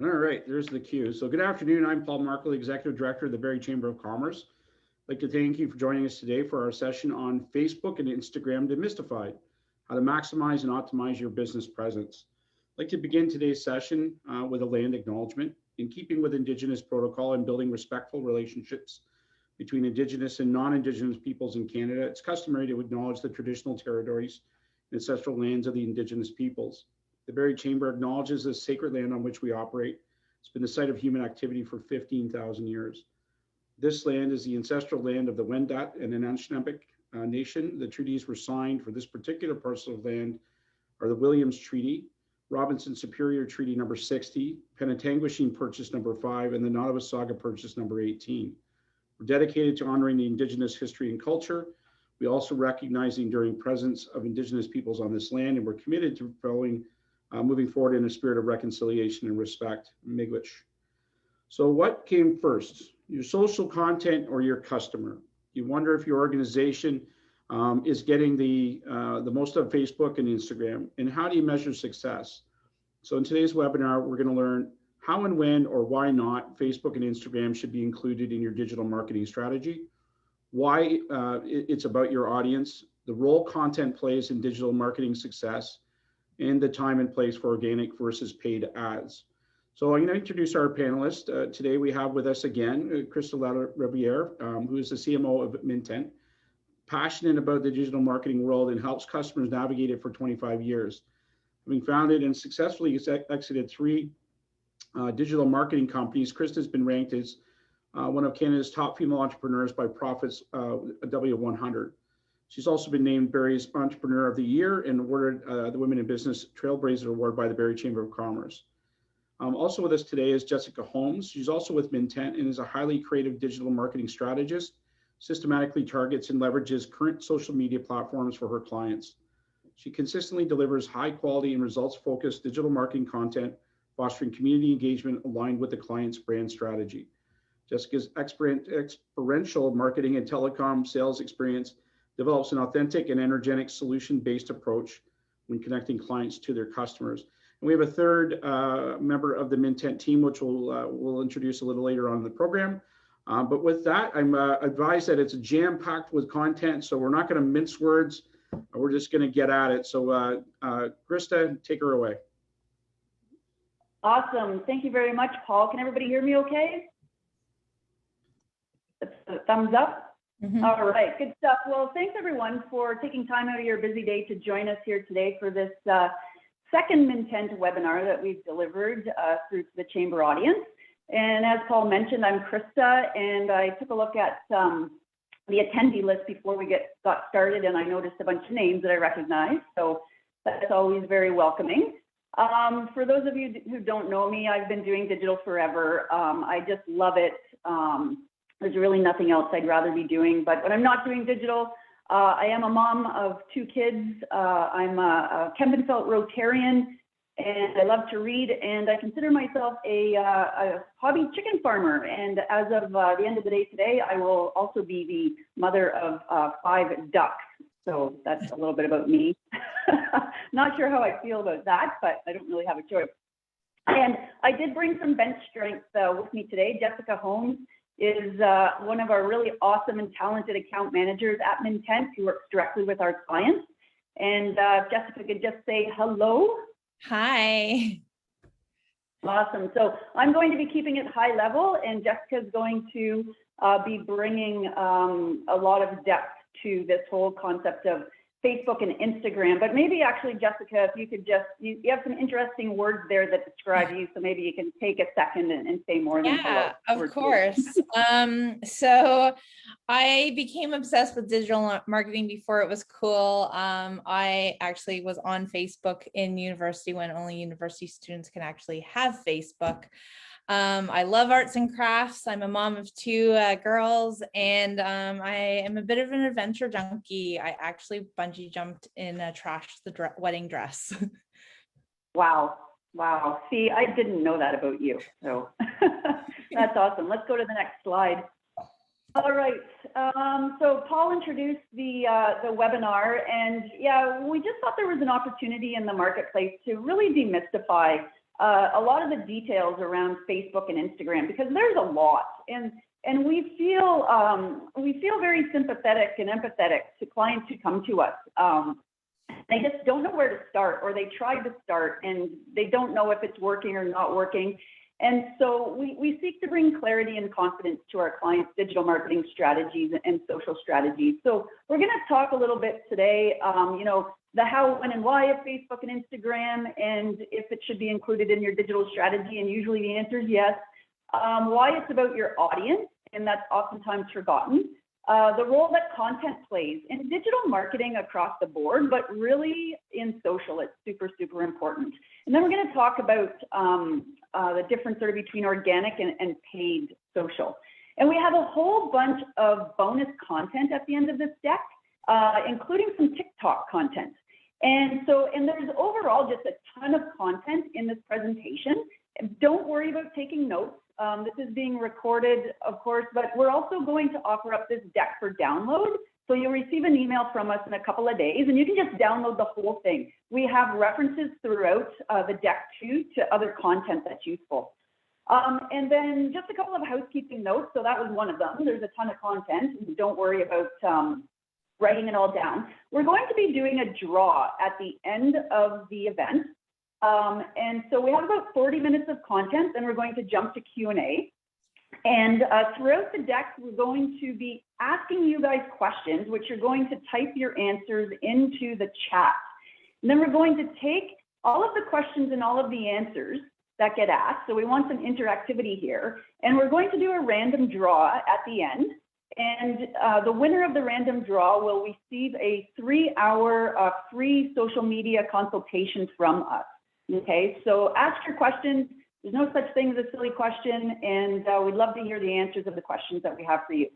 All right, there's the cue. So good afternoon. I'm Paul Markle, Executive Director of the Barrie Chamber of Commerce. I'd like to thank you for joining us today for our session on Facebook and Instagram Demystified, how to maximize and optimize your business presence. I'd like to begin today's session with a land acknowledgement. In keeping with Indigenous protocol and building respectful relationships between Indigenous and non-Indigenous peoples in Canada, it's customary to acknowledge the traditional territories and ancestral lands of the Indigenous peoples. The Barrie Chamber acknowledges this sacred land on which we operate. It's been the site of human activity for 15,000 years. This land is the ancestral land of the Wendat and Anishinaabe Nation. The treaties were signed for this particular parcel of land are the Williams Treaty, Robinson Superior Treaty number 60, Penetanguishene Purchase number 5, and the Nottawasaga Purchase number 18. We're dedicated to honoring the Indigenous history and culture. We also recognize the enduring presence of Indigenous peoples on this land, and we're committed to moving forward in a spirit of reconciliation and respect. Miigwech. So what came first, your social content or your customer? You wonder if your organization is getting the most of Facebook and Instagram, and how do you measure success? So in today's webinar, we're going to learn how and when or why not Facebook and Instagram should be included in your digital marketing strategy, why it's about your audience, the role content plays in digital marketing success, and the time and place for organic versus paid ads. So I'm going to introduce our panelists. Today we have with us again, Crystal Riviere, who is the CMO of Mintent, passionate about the digital marketing world and helps customers navigate it for 25 years. Having founded and successfully exited 3 digital marketing companies, Krista has been ranked as one of Canada's top female entrepreneurs by Profit's W100. She's also been named Barrie's Entrepreneur of the Year and awarded the Women in Business Trailblazer Award by the Barrie Chamber of Commerce. Also with us today is Jessica Holmes. She's also with Mintent and is a highly creative digital marketing strategist, systematically targets and leverages current social media platforms for her clients. She consistently delivers high quality and results-focused digital marketing content, fostering community engagement aligned with the client's brand strategy. Jessica's experiential marketing and telecom sales experience develops an authentic and energetic solution-based approach when connecting clients to their customers. And we have a third member of the Mintent team, which we'll introduce a little later on in the program. But with that, I'm advised that it's jam-packed with content, so we're not going to mince words. We're just going to get at it. So Krista, take her away. Awesome. Thank you very much, Paul. Can everybody hear me okay? Thumbs up? Mm-hmm. All right, good stuff. Well, thanks everyone for taking time out of your busy day to join us here today for this second Mintent webinar that we've delivered through the Chamber audience. And as Paul mentioned, I'm Krista, and I took a look at the attendee list before we got started, and I noticed a bunch of names that I recognize, so that's always very welcoming. For those of you who don't know me, I've been doing digital forever. I just love it. There's really nothing else I'd rather be doing. But when I'm not doing digital, I am a mom of 2 kids. I'm a Kempenfelt Rotarian, and I love to read. And I consider myself a hobby chicken farmer. And as of the end of the day today, I will also be the mother of 5 ducks. So that's a little bit about me. Not sure how I feel about that, but I don't really have a choice. And I did bring some bench strength with me today. Jessica Holmes is one of our really awesome and talented account managers at Mintent who works directly with our clients. And Jessica could just say hello. Hi. Awesome. So I'm going to be keeping it high level, and Jessica is going to be bringing a lot of depth to this whole concept of Facebook and Instagram. But maybe actually, Jessica, if you could just, you have some interesting words there that describe you, so maybe you can take a second and say more than hello. Yeah, of course. So I became obsessed with digital marketing before it was cool. I actually was on Facebook in university when only university students can actually have Facebook. I love arts and crafts. I'm a mom of 2 girls, and I am a bit of an adventure junkie. I actually bungee jumped in a trashed the wedding dress. Wow. Wow. See, I didn't know that about you. So that's awesome. Let's go to the next slide. All right. So Paul introduced the webinar, and yeah, we just thought there was an opportunity in the marketplace to really demystify a lot of the details around Facebook and Instagram, because there's a lot, and we feel very sympathetic and empathetic to clients who come to us. They just don't know where to start, or they tried to start and they don't know if it's working or not working. And so we seek to bring clarity and confidence to our clients' digital marketing strategies and social strategies. So we're going to talk a little bit today, the how, when, and why of Facebook and Instagram, and if it should be included in your digital strategy. And usually the answer is yes. Why it's about your audience, and that's oftentimes forgotten. The role that content plays in digital marketing across the board, but really in social, it's super, super important. And then we're going to talk about the difference sort of between organic and paid social. And we have a whole bunch of bonus content at the end of this deck, including some TikTok content. And there's overall just a ton of content in this presentation. Don't worry about taking notes. This is being recorded, of course, but we're also going to offer up this deck for download. So you'll receive an email from us in a couple of days, and you can just download the whole thing. We have references throughout the deck too to other content that's useful. And then just a couple of housekeeping notes. So that was one of them. There's a ton of content. Don't worry about writing it all down. We're going to be doing a draw at the end of the event. And so we have about 40 minutes of content, then we're going to jump to Q&A. And throughout the deck, we're going to be asking you guys questions, which you're going to type your answers into the chat. And then we're going to take all of the questions and all of the answers that get asked. So we want some interactivity here. And we're going to do a random draw at the end. And the winner of the random draw will receive a 3-hour free social media consultation from us. Okay, so ask your questions. There's no such thing as a silly question, and we'd love to hear the answers of the questions that we have for you.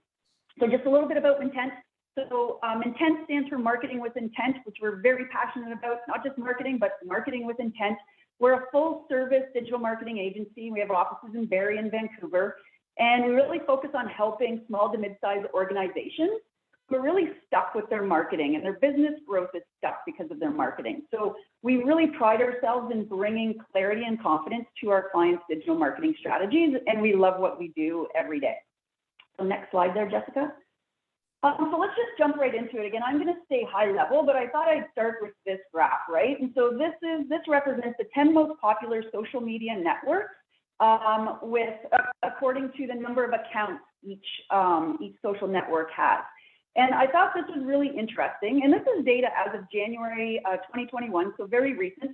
So just a little bit about intent. So intent stands for marketing with intent, which we're very passionate about, not just marketing, but marketing with intent. We're a full service digital marketing agency. We have offices in Barrie and Vancouver, and we really focus on helping small to mid-sized organizations who are really stuck with their marketing, and their business growth is stuck because of their marketing. So we really pride ourselves in bringing clarity and confidence to our clients' digital marketing strategies, and we love what we do every day. So next slide there, Jessica. So let's just jump right into it. Again, I'm going to stay high level, but I thought I'd start with this graph, right? And so this represents the 10 most popular social media networks according to the number of accounts each social network has. And I thought this was really interesting. And this is data as of January 2021, so very recent.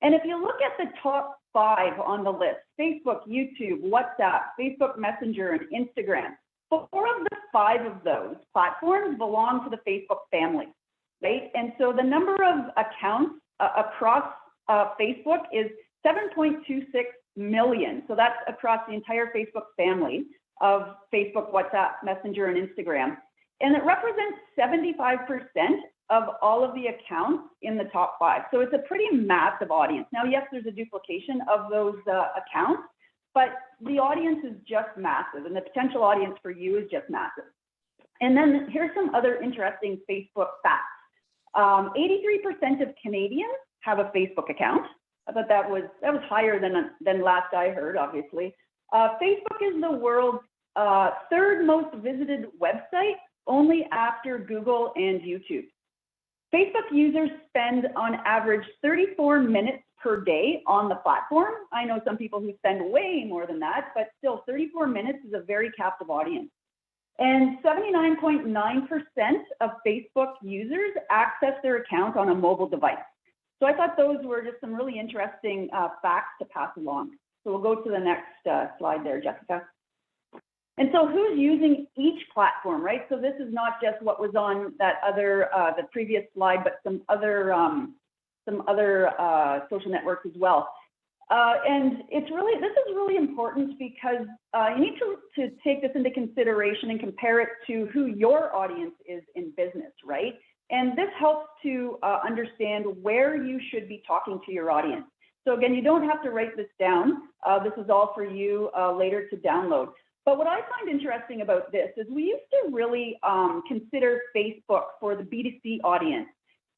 And if you look at the top 5 on the list, Facebook, YouTube, WhatsApp, Facebook Messenger, and Instagram, 4 of the 5 of those platforms belong to the Facebook family, right? And so the number of accounts across Facebook is 7.26 million. So that's across the entire Facebook family of Facebook, WhatsApp, Messenger, and Instagram. And it represents 75% of all of the accounts in the top 5. So it's a pretty massive audience. Now, yes, there's a duplication of those accounts, but the audience is just massive, and the potential audience for you is just massive. And then here's some other interesting Facebook facts. 83% of Canadians have a Facebook account. I thought that was higher than last I heard, obviously. Facebook is the world's 3rd most visited website, only after Google and YouTube. Facebook users spend on average 34 minutes per day on the platform. I know some people who spend way more than that, but still 34 minutes is a very captive audience. And 79.9% of Facebook users access their account on a mobile device. So I thought those were just some really interesting facts to pass along. So we'll go to the next slide there, Jessica. And so who's using each platform, right? So this is not just what was on that other, the previous slide, but some other social networks as well. And this is really important because you need to take this into consideration and compare it to who your audience is in business, right? And this helps to understand where you should be talking to your audience. So again, you don't have to write this down. This is all for you later to download. But what I find interesting about this is we used to really consider Facebook for the B2C audience.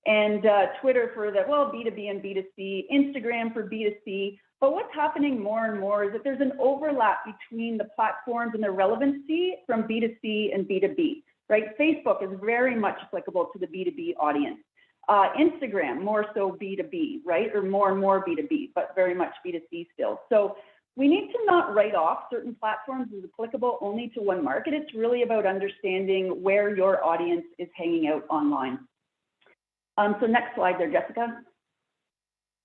and Twitter for the, well, B2B and B2C, Instagram for B2C. But what's happening more and more is that there's an overlap between the platforms and their relevancy from B2C and B2B, right? Facebook is very much applicable to the B2B audience. Instagram, more so B2B, right? Or more and more B2B, but very much B2C still. So we need to not write off certain platforms as applicable only to one market. It's really about understanding where your audience is hanging out online. So next slide there, Jessica.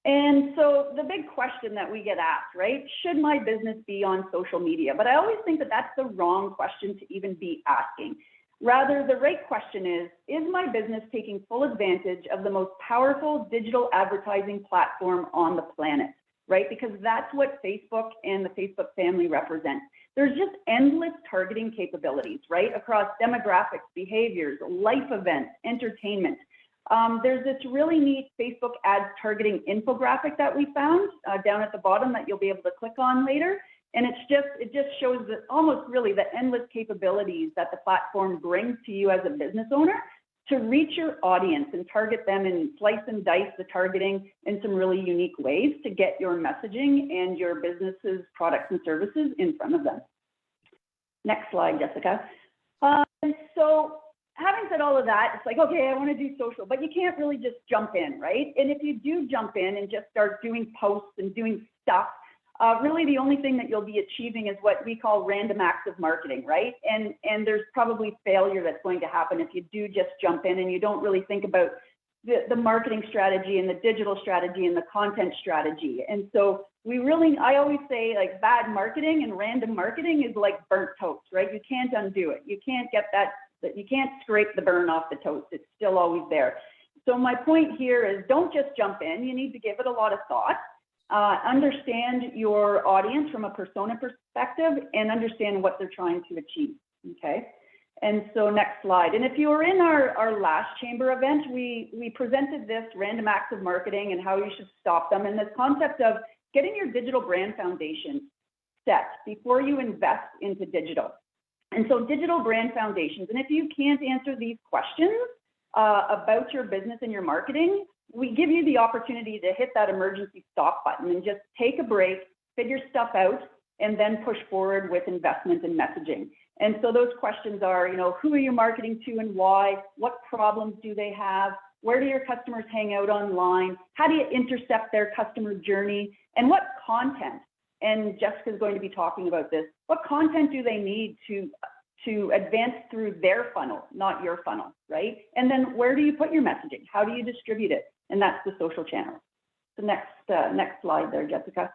And so the big question that we get asked, right? Should my business be on social media? But I always think that that's the wrong question to even be asking. Rather, the right question is my business taking full advantage of the most powerful digital advertising platform on the planet, right? Because that's what Facebook and the Facebook family represents. There's just endless targeting capabilities, right? Across demographics, behaviors, life events, entertainment. There's this really neat Facebook ads targeting infographic that we found down at the bottom that you'll be able to click on later. And it just shows that almost really the endless capabilities that the platform brings to you as a business owner to reach your audience and target them and slice and dice the targeting in some really unique ways to get your messaging and your business's products and services in front of them. Next slide, Jessica. And so having said all of that, it's like, okay, I want to do social, but you can't really just jump in, right? And if you do jump in and just start doing posts and doing stuff, really the only thing that you'll be achieving is what we call random acts of marketing, right? And there's probably failure that's going to happen if you do just jump in and you don't really think about the marketing strategy and the digital strategy and the content strategy. And so I always say, like, bad marketing and random marketing is like burnt toast, right? You can't undo it. You can't get that, you can't scrape the burn off the toast. It's still always there. So my point here is don't just jump in. You need to give it a lot of thought. Understand your audience from a persona perspective and understand what they're trying to achieve, okay? And so next slide. And if you were in our last chamber event, we presented this random acts of marketing and how you should stop them, and this concept of getting your digital brand foundation set before you invest into digital. And so digital brand foundations, and if you can't answer these questions about your business and your marketing, we give you the opportunity to hit that emergency stop button and just take a break, figure stuff out, and then push forward with investment and messaging. And so those questions are, who are you marketing to and why? What problems do they have? Where do your customers hang out online? How do you intercept their customer journey? And what content, and Jessica's going to be talking about this, what content do they need to advance through their funnel, not your funnel, right? And then where do you put your messaging? How do you distribute it? And that's the social channel. The next slide there, Jessica.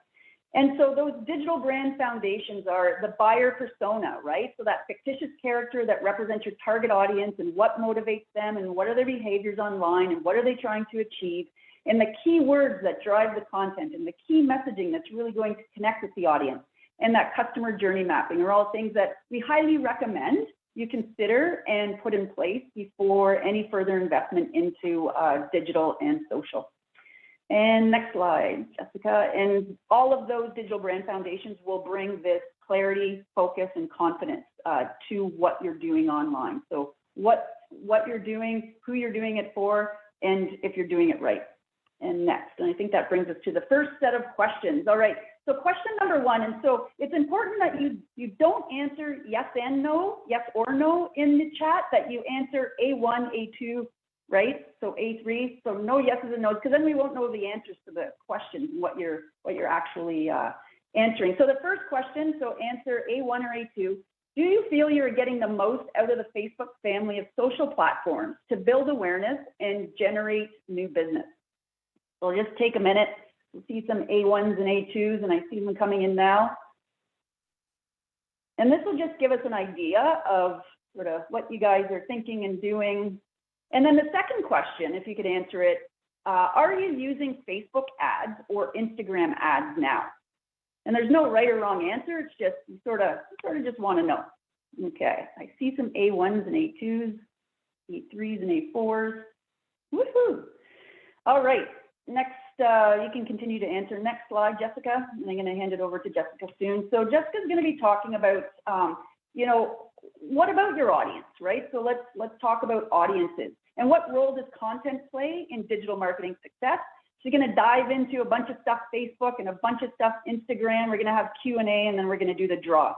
And so those digital brand foundations are the buyer persona, right? So that fictitious character that represents your target audience and what motivates them and what are their behaviors online and what are they trying to achieve, and the key words that drive the content and the key messaging that's really going to connect with the audience. And that customer journey mapping are all things that we highly recommend you consider and put in place before any further investment into digital and social. And next slide, Jessica. And all of those digital brand foundations will bring this clarity, focus, and confidence to what you're doing online. So what you're doing, who you're doing it for, and if you're doing it right. And next, and I think that brings us to the first set of questions. All right, so question number one, and so it's important that you don't answer yes and no, yes or no in the chat, that you answer A1, A2, right? So A3, so no yeses and no's, because then we won't know the answers to the questions and what you're actually answering. So the first question, so answer A1 or A2. Do you feel you're getting the most out of the Facebook family of social platforms to build awareness and generate new business? So I'll just take a minute. We'll see some A1s and A2s, and I see them coming in now. And this will just give us an idea of sort of what you guys are thinking and doing. And then the second question, if you could answer it, are you using Facebook ads or Instagram ads now? And there's no right or wrong answer. It's just you sort of just want to know. Okay, I see some A1s and A2s, A3s and A4s. Woohoo! All right, next, you can continue to answer. Next slide, Jessica. And I'm going to hand it over to Jessica soon. So Jessica's going to be talking about, what about your audience, right? So let's talk about audiences and what role does content play in digital marketing success. So you're going to dive into a bunch of stuff Facebook and a bunch of stuff Instagram. We're going to have Q&A and then we're going to do the draw.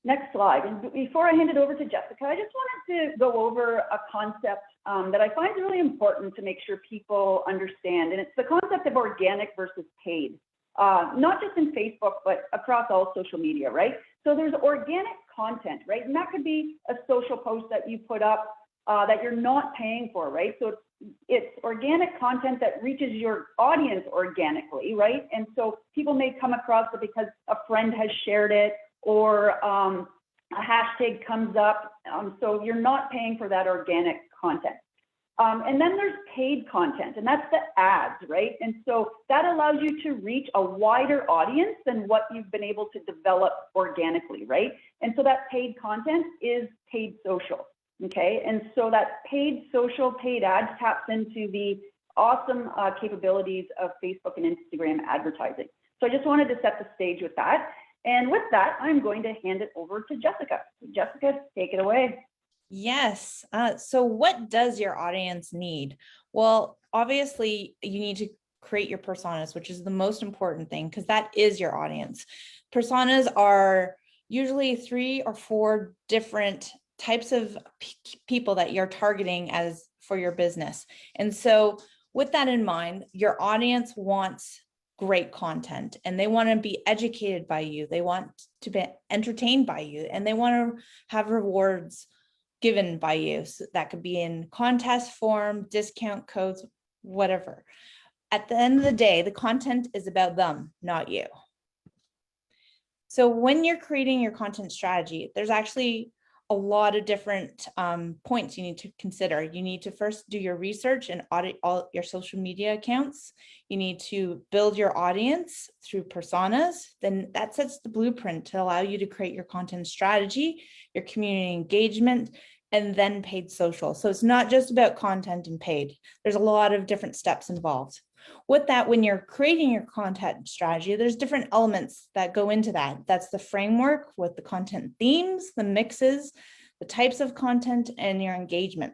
Next slide. And before I hand it over to Jessica, I just wanted to go over a concept that I find really important to make sure people understand. And it's the concept of organic versus paid, not just in Facebook, but across all social media, right? So there's organic content, right? And that could be a social post that you put up that you're not paying for, right? So it's organic content that reaches your audience organically, right? And so people may come across it because a friend has shared it, or a hashtag comes up. So you're not paying for that organic content. And then there's paid content, and that's the ads, right? And so that allows you to reach a wider audience than what you've been able to develop organically, right? And so that paid content is paid social, okay? And so that paid social, paid ads taps into the awesome capabilities of Facebook and Instagram advertising. So I just wanted to set the stage with that. And with that, I'm going to hand it over to Jessica. Jessica, take it away. Yes. So what does your audience need? Well, obviously you need to create your personas, which is the most important thing because that is your audience. Personas are usually 3 or 4 different types of people that you're targeting as for your business. And so with that in mind, your audience wants great content and they want to be educated by you. They want to be entertained by you, and they want to have rewards given by you. So that could be in contest form, discount codes, whatever. At the end of the day, the content is about them, not you. So when you're creating your content strategy, there's actually a lot of different points you need to consider. You need to first do your research and audit all your social media accounts. You need to build your audience through personas. Then that sets the blueprint to allow you to create your content strategy, your community engagement, and then paid social. So it's not just about content and paid. There's a lot of different steps involved. With that, when you're creating your content strategy, there's different elements that go into that. That's the framework with the content themes, the mixes, the types of content, and your engagement.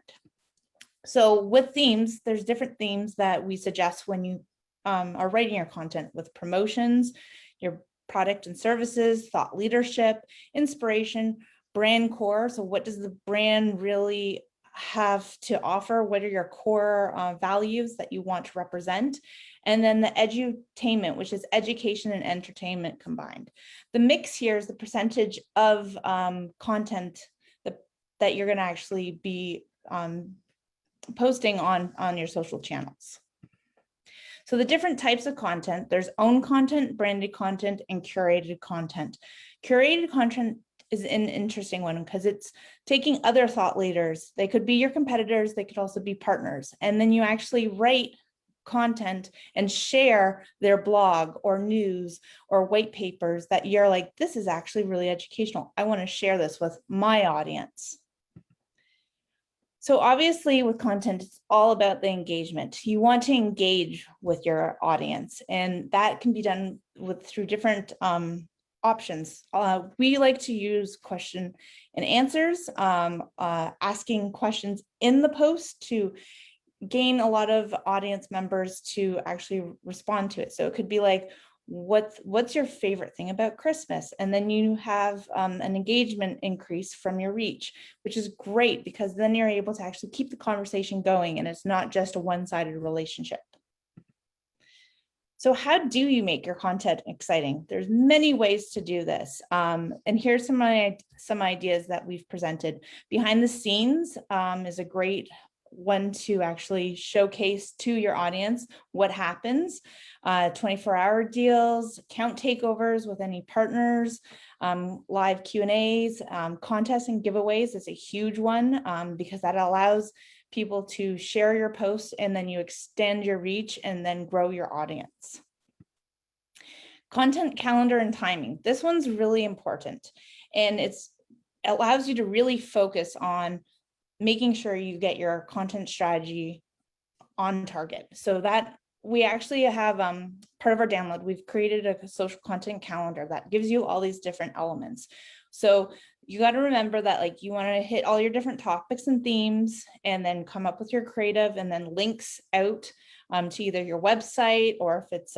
So with themes, there's different themes that we suggest when you are writing your content, with promotions, your product and services, thought leadership, inspiration, brand core. So what does the brand really have to offer? What are your core values that you want to represent? And then the edutainment, which is education and entertainment combined. The mix here is the percentage of content that you're going to actually be posting on your social channels. So the different types of content, there's own content, branded content, and curated content. Curated content is an interesting one because it's taking other thought leaders. They could be your competitors, they could also be partners. And then you actually write content and share their blog or news or white papers that you're like, this is actually really educational. I want to share this with my audience. So obviously with content, it's all about the engagement. You want to engage with your audience, and that can be done through different options. We like to use question and answers, asking questions in the post to gain a lot of audience members to actually respond to it. So it could be like, what's your favorite thing about Christmas? And then you have an engagement increase from your reach, which is great because then you're able to actually keep the conversation going and it's not just a one-sided relationship. So how do you make your content exciting? There's many ways to do this. And here's some ideas that we've presented. Behind the scenes is a great one to actually showcase to your audience what happens. 24-hour deals, account takeovers with any partners, live Q&As, contests and giveaways is a huge one because that allows people to share your posts and then you extend your reach and then grow your audience. Content calendar and timing. This one's really important and it allows you to really focus on making sure you get your content strategy on target. So that we actually have part of our download, we've created a social content calendar that gives you all these different elements. So you got to remember that like you want to hit all your different topics and themes and then come up with your creative and then links out to either your website or if it's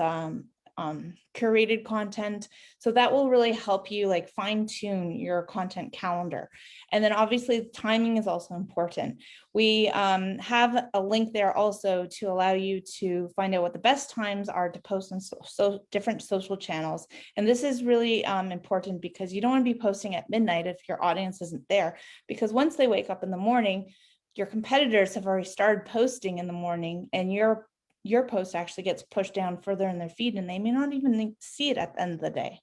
curated content. So that will really help you like fine tune your content calendar. And then obviously timing is also important. We have a link there also to allow you to find out what the best times are to post on different social channels. And this is really important because you don't want to be posting at midnight if your audience isn't there, because once they wake up in the morning, your competitors have already started posting in the morning and your post actually gets pushed down further in their feed and they may not even see it at the end of the day.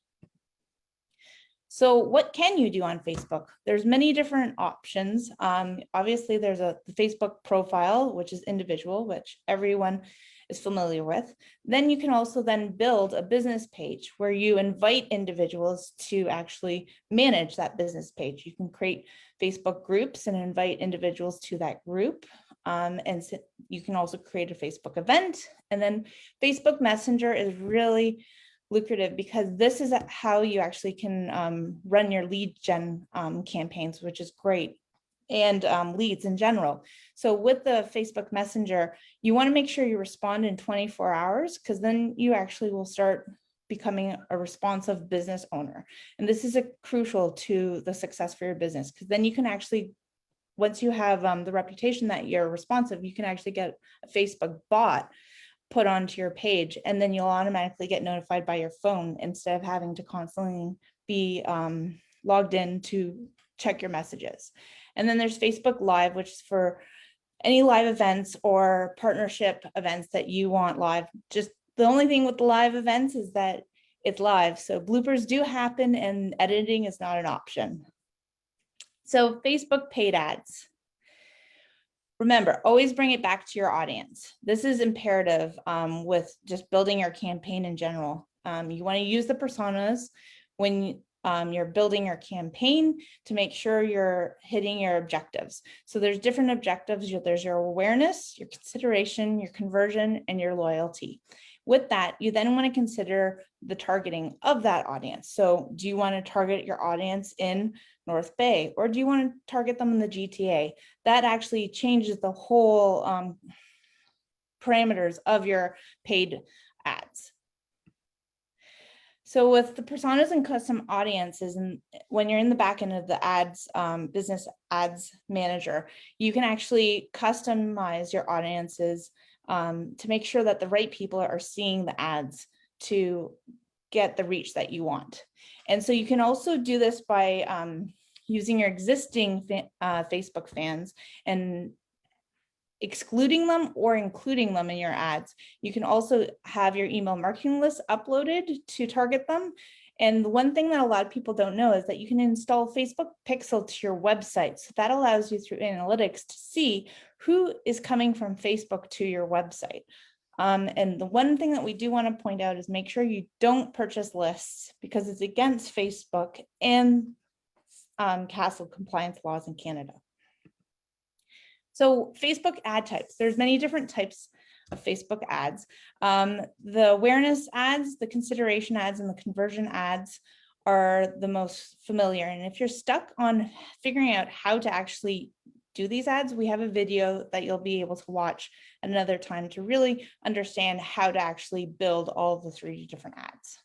So what can you do on Facebook? There's many different options. Obviously there's the Facebook profile, which is individual, which everyone is familiar with. Then you can also then build a business page where you invite individuals to actually manage that business page. You can create Facebook groups and invite individuals to that group. And so you can also create a Facebook event. And then Facebook Messenger is really lucrative because this is how you actually can run your lead gen campaigns, which is great, and leads in general. So with the Facebook Messenger, you want to make sure you respond in 24 hours because then you actually will start becoming a responsive business owner. And this is crucial to the success for your business because then you can actually, once you have the reputation that you're responsive, you can actually get a Facebook bot put onto your page, and then you'll automatically get notified by your phone instead of having to constantly be logged in to check your messages. And then there's Facebook Live, which is for any live events or partnership events that you want live. Just the only thing with the live events is that it's live. So bloopers do happen and editing is not an option. So Facebook paid ads. Remember, always bring it back to your audience. This is imperative with just building your campaign in general. You want to use the personas when you're building your campaign to make sure you're hitting your objectives. So there's different objectives. There's your awareness, your consideration, your conversion, and your loyalty. With that, you then want to consider the targeting of that audience. So do you want to target your audience in North Bay, or do you want to target them in the GTA? That actually changes the whole parameters of your paid ads. So with the personas and custom audiences, and when you're in the back end of the ads, business ads manager, you can actually customize your audiences to make sure that the right people are seeing the ads to get the reach that you want. And so you can also do this by using your existing Facebook fans and excluding them or including them in your ads. You can also have your email marketing list uploaded to target them. And the one thing that a lot of people don't know is that you can install Facebook Pixel to your website. So that allows you through analytics to see who is coming from Facebook to your website. And the one thing that we do want to point out is make sure you don't purchase lists because it's against Facebook and CASL compliance laws in Canada. So Facebook ad types, there's many different types of Facebook ads. The awareness ads, the consideration ads, and the conversion ads are the most familiar. And if you're stuck on figuring out how to actually do these ads, we have a video that you'll be able to watch another time to really understand how to actually build all of the 3 different ads.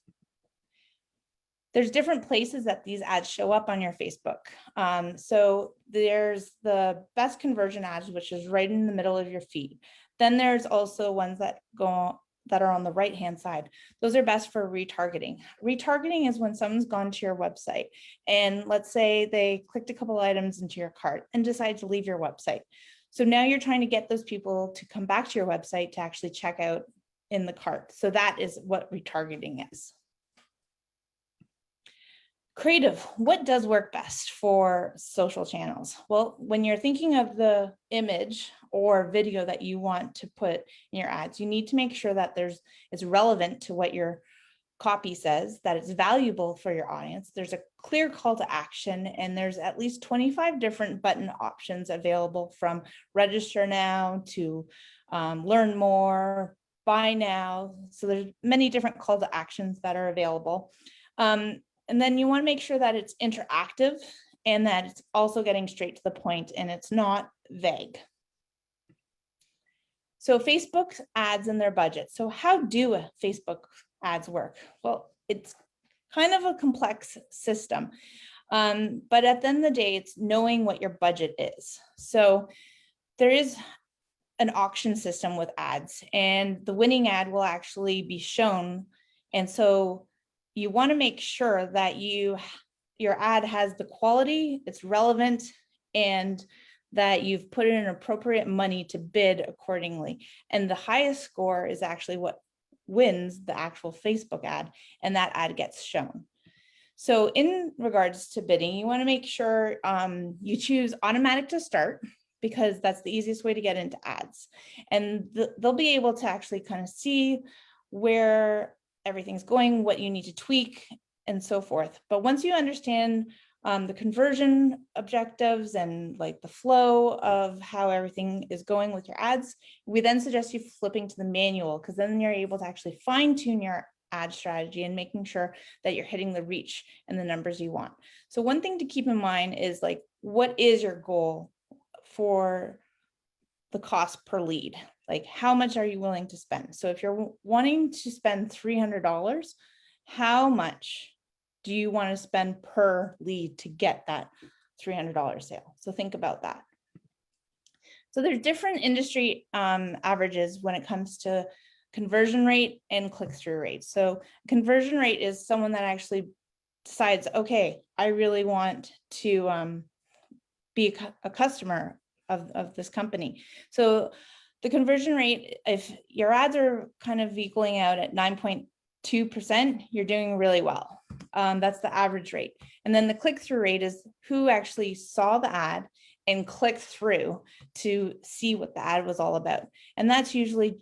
There's different places that these ads show up on your Facebook. So there's the best conversion ads, which is right in the middle of your feed. Then there's also ones that are on the right-hand side. Those are best for retargeting. Retargeting is when someone's gone to your website and let's say they clicked a couple items into your cart and decided to leave your website. So now you're trying to get those people to come back to your website to actually check out in the cart. So that is what retargeting is. Creative, what does work best for social channels? Well, when you're thinking of the image or video that you want to put in your ads, you need to make sure that it's relevant to what your copy says, that it's valuable for your audience. There's a clear call to action, and there's at least 25 different button options available from register now to learn more, buy now. So there's many different call to actions that are available. And then you want to make sure that it's interactive and that it's also getting straight to the point and it's not vague. So Facebook ads and their budget. So how do Facebook ads work? Well, it's kind of a complex system, but at the end of the day, it's knowing what your budget is. So there is an auction system with ads, and the winning ad will actually be shown. And so you want to make sure that your ad has the quality, it's relevant, and that you've put in appropriate money to bid accordingly. And the highest score is actually what wins the actual Facebook ad, and that ad gets shown. So in regards to bidding, you want to make sure you choose automatic to start, because that's the easiest way to get into ads. And they'll be able to actually kind of see where everything's going, what you need to tweak, and so forth. But once you understand the conversion objectives and like the flow of how everything is going with your ads, we then suggest you flipping to the manual, because then you're able to actually fine tune your ad strategy and making sure that you're hitting the reach and the numbers you want. So one thing to keep in mind is like, what is your goal for the cost per lead? Like, how much are you willing to spend? So if you're wanting to spend $300, how much do you want to spend per lead to get that $300 sale? So think about that. So there's different industry averages when it comes to conversion rate and click-through rate. So conversion rate is someone that actually decides, okay, I really want to be a customer of this company. So the conversion rate, if your ads are kind of equaling out at 9.2%, you're doing really well. That's the average rate. And then the click-through rate is who actually saw the ad and clicked through to see what the ad was all about. And that's usually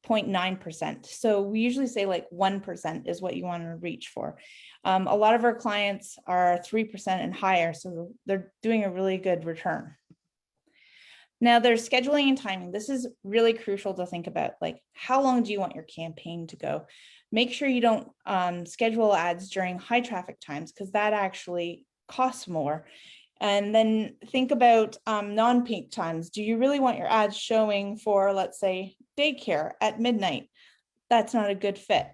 0.9%. So we usually say like 1% is what you want to reach for. A lot of our clients are 3% and higher, so they're doing a really good return. Now there's scheduling and timing. This is really crucial to think about. Like, how long do you want your campaign to go? Make sure you don't schedule ads during high traffic times, because that actually costs more. And then think about non-peak times. Do you really want your ads showing for, let's say, daycare at midnight? That's not a good fit.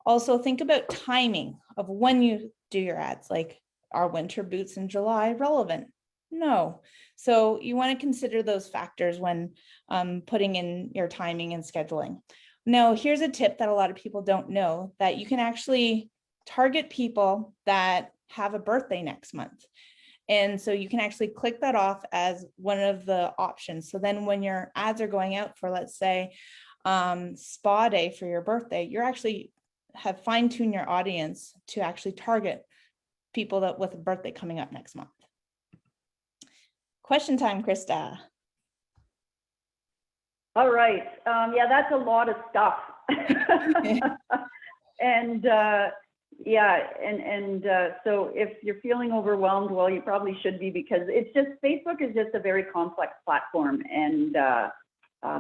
Also think about timing of when you do your ads. Like, are winter boots in July relevant? No. So you want to consider those factors when putting in your timing and scheduling. Now, here's a tip that a lot of people don't know, that you can actually target people that have a birthday next month. And so you can actually click that off as one of the options. So then when your ads are going out for, let's say, spa day for your birthday, you're actually have fine-tuned your audience to actually target people that with a birthday coming up next month. Question time, Krista. All right. Yeah, that's a lot of stuff. And so if you're feeling overwhelmed, well, you probably should be, because it's just, Facebook is just a very complex platform, and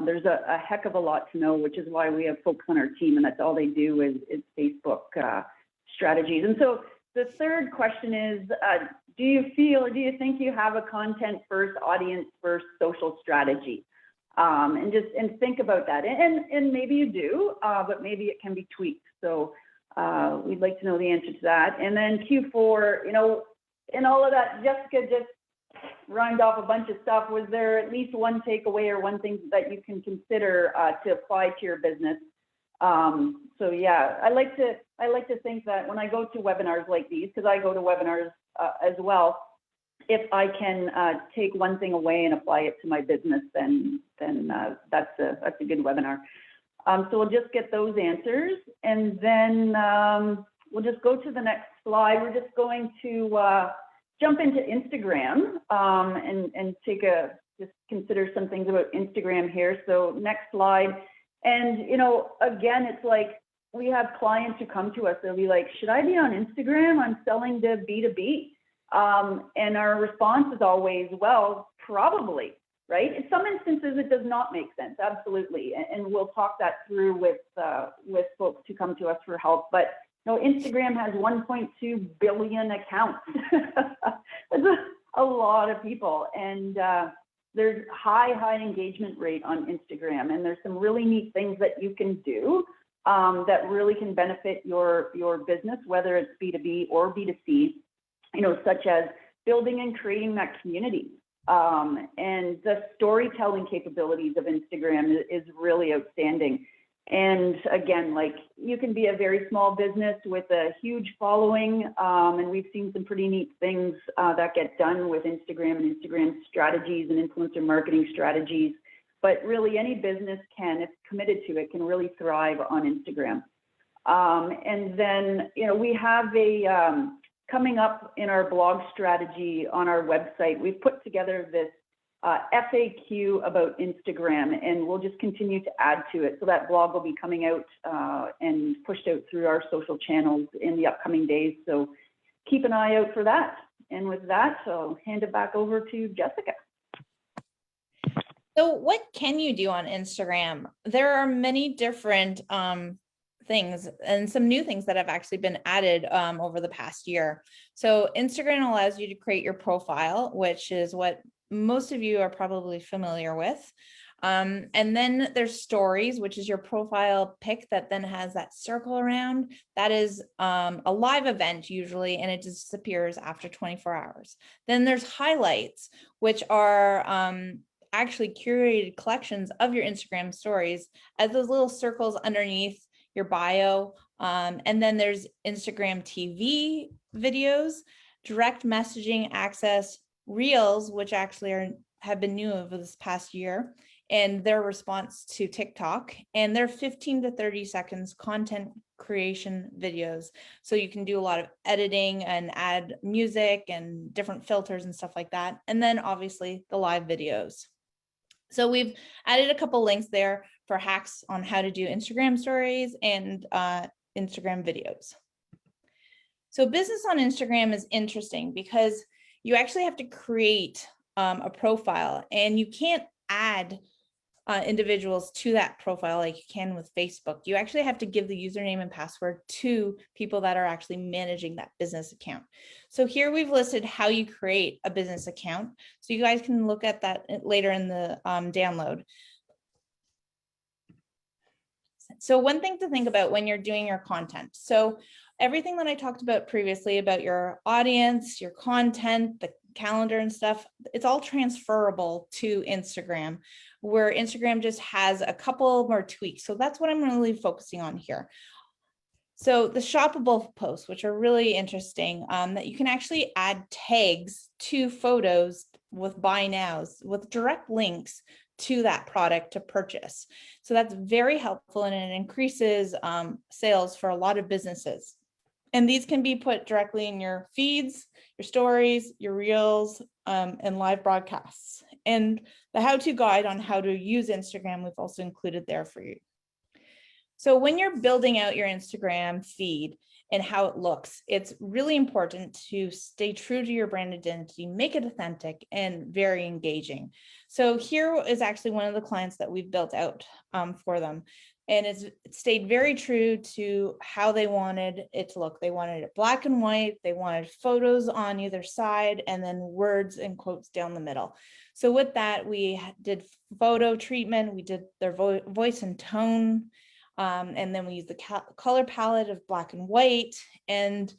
there's a heck of a lot to know, which is why we have folks on our team, and that's all they do is Facebook strategies. And so the third question is, do you think you have a content first, audience first, social strategy? And think about that. And maybe you do, but maybe it can be tweaked. So we'd like to know the answer to that. And then Q4, in all of that, Jessica just rhymed off a bunch of stuff. Was there at least one takeaway or one thing that you can consider to apply to your business? So yeah, I like to think that when I go to webinars like these, because I go to webinars as well, if I can take one thing away and apply it to my business, then that's a good webinar. So we'll just get those answers, and then we'll just go to the next slide. We're just going to jump into Instagram and just consider some things about Instagram here. So next slide. And again, it's like we have clients who come to us. They'll be like, "Should I be on Instagram? I'm selling to B2B." And our response is always, well, probably, right? In some instances, it does not make sense, absolutely. And we'll talk that through with folks who come to us for help. But Instagram has 1.2 billion accounts. a lot of people, and there's high engagement rate on Instagram, and there's some really neat things that you can do that really can benefit your business, whether it's B2B or B2C, such as building and creating that community. And the storytelling capabilities of Instagram is really outstanding. And again, like, you can be a very small business with a huge following, and we've seen some pretty neat things that get done with Instagram and Instagram strategies and influencer marketing strategies. But really, any business if committed to it, can really thrive on Instagram. And then, we have coming up in our blog strategy on our website, we've put together this FAQ about Instagram, and we'll just continue to add to it. So that blog will be coming out and pushed out through our social channels in the upcoming days. So keep an eye out for that. And with that, I'll hand it back over to Jessica. So what can you do on Instagram? There are many different things and some new things that have actually been added over the past year. So Instagram allows you to create your profile, which is what most of you are probably familiar with. And then there's stories, which is your profile pic that then has that circle around. That is a live event usually, and it disappears after 24 hours. Then there's highlights, which are actually curated collections of your Instagram stories as those little circles underneath your bio. And then there's Instagram TV videos, direct messaging access, Reels, which actually have been new over this past year, and their response to TikTok, and they're 15 to 30 seconds content creation videos. So you can do a lot of editing and add music and different filters and stuff like that. And then obviously the live videos. So we've added a couple links there for hacks on how to do Instagram stories and Instagram videos. So business on Instagram is interesting because you actually have to create a profile, and you can't add individuals to that profile like you can with Facebook. You actually have to give the username and password to people that are actually managing that business account. So here we've listed how you create a business account. So you guys can look at that later in the download. So one thing to think about when you're doing your content. So everything that I talked about previously about your audience, your content, the calendar and stuff, it's all transferable to Instagram, where Instagram just has a couple more tweaks. So that's what I'm really focusing on here. So the shoppable posts, which are really interesting, that you can actually add tags to photos with buy nows with direct links to that product to purchase. So that's very helpful, and it increases sales for a lot of businesses. And these can be put directly in your feeds, your stories, your reels, and live broadcasts. And the how-to guide on how to use Instagram, we've also included there for you. So when you're building out your Instagram feed and how it looks, it's really important to stay true to your brand identity, make it authentic and very engaging. So here is actually one of the clients that we've built out for them. And it stayed very true to how they wanted it to look. They wanted it black and white. They wanted photos on either side and then words and quotes down the middle. So with that, we did photo treatment. We did their voice and tone. And then we used the color palette of black and white. And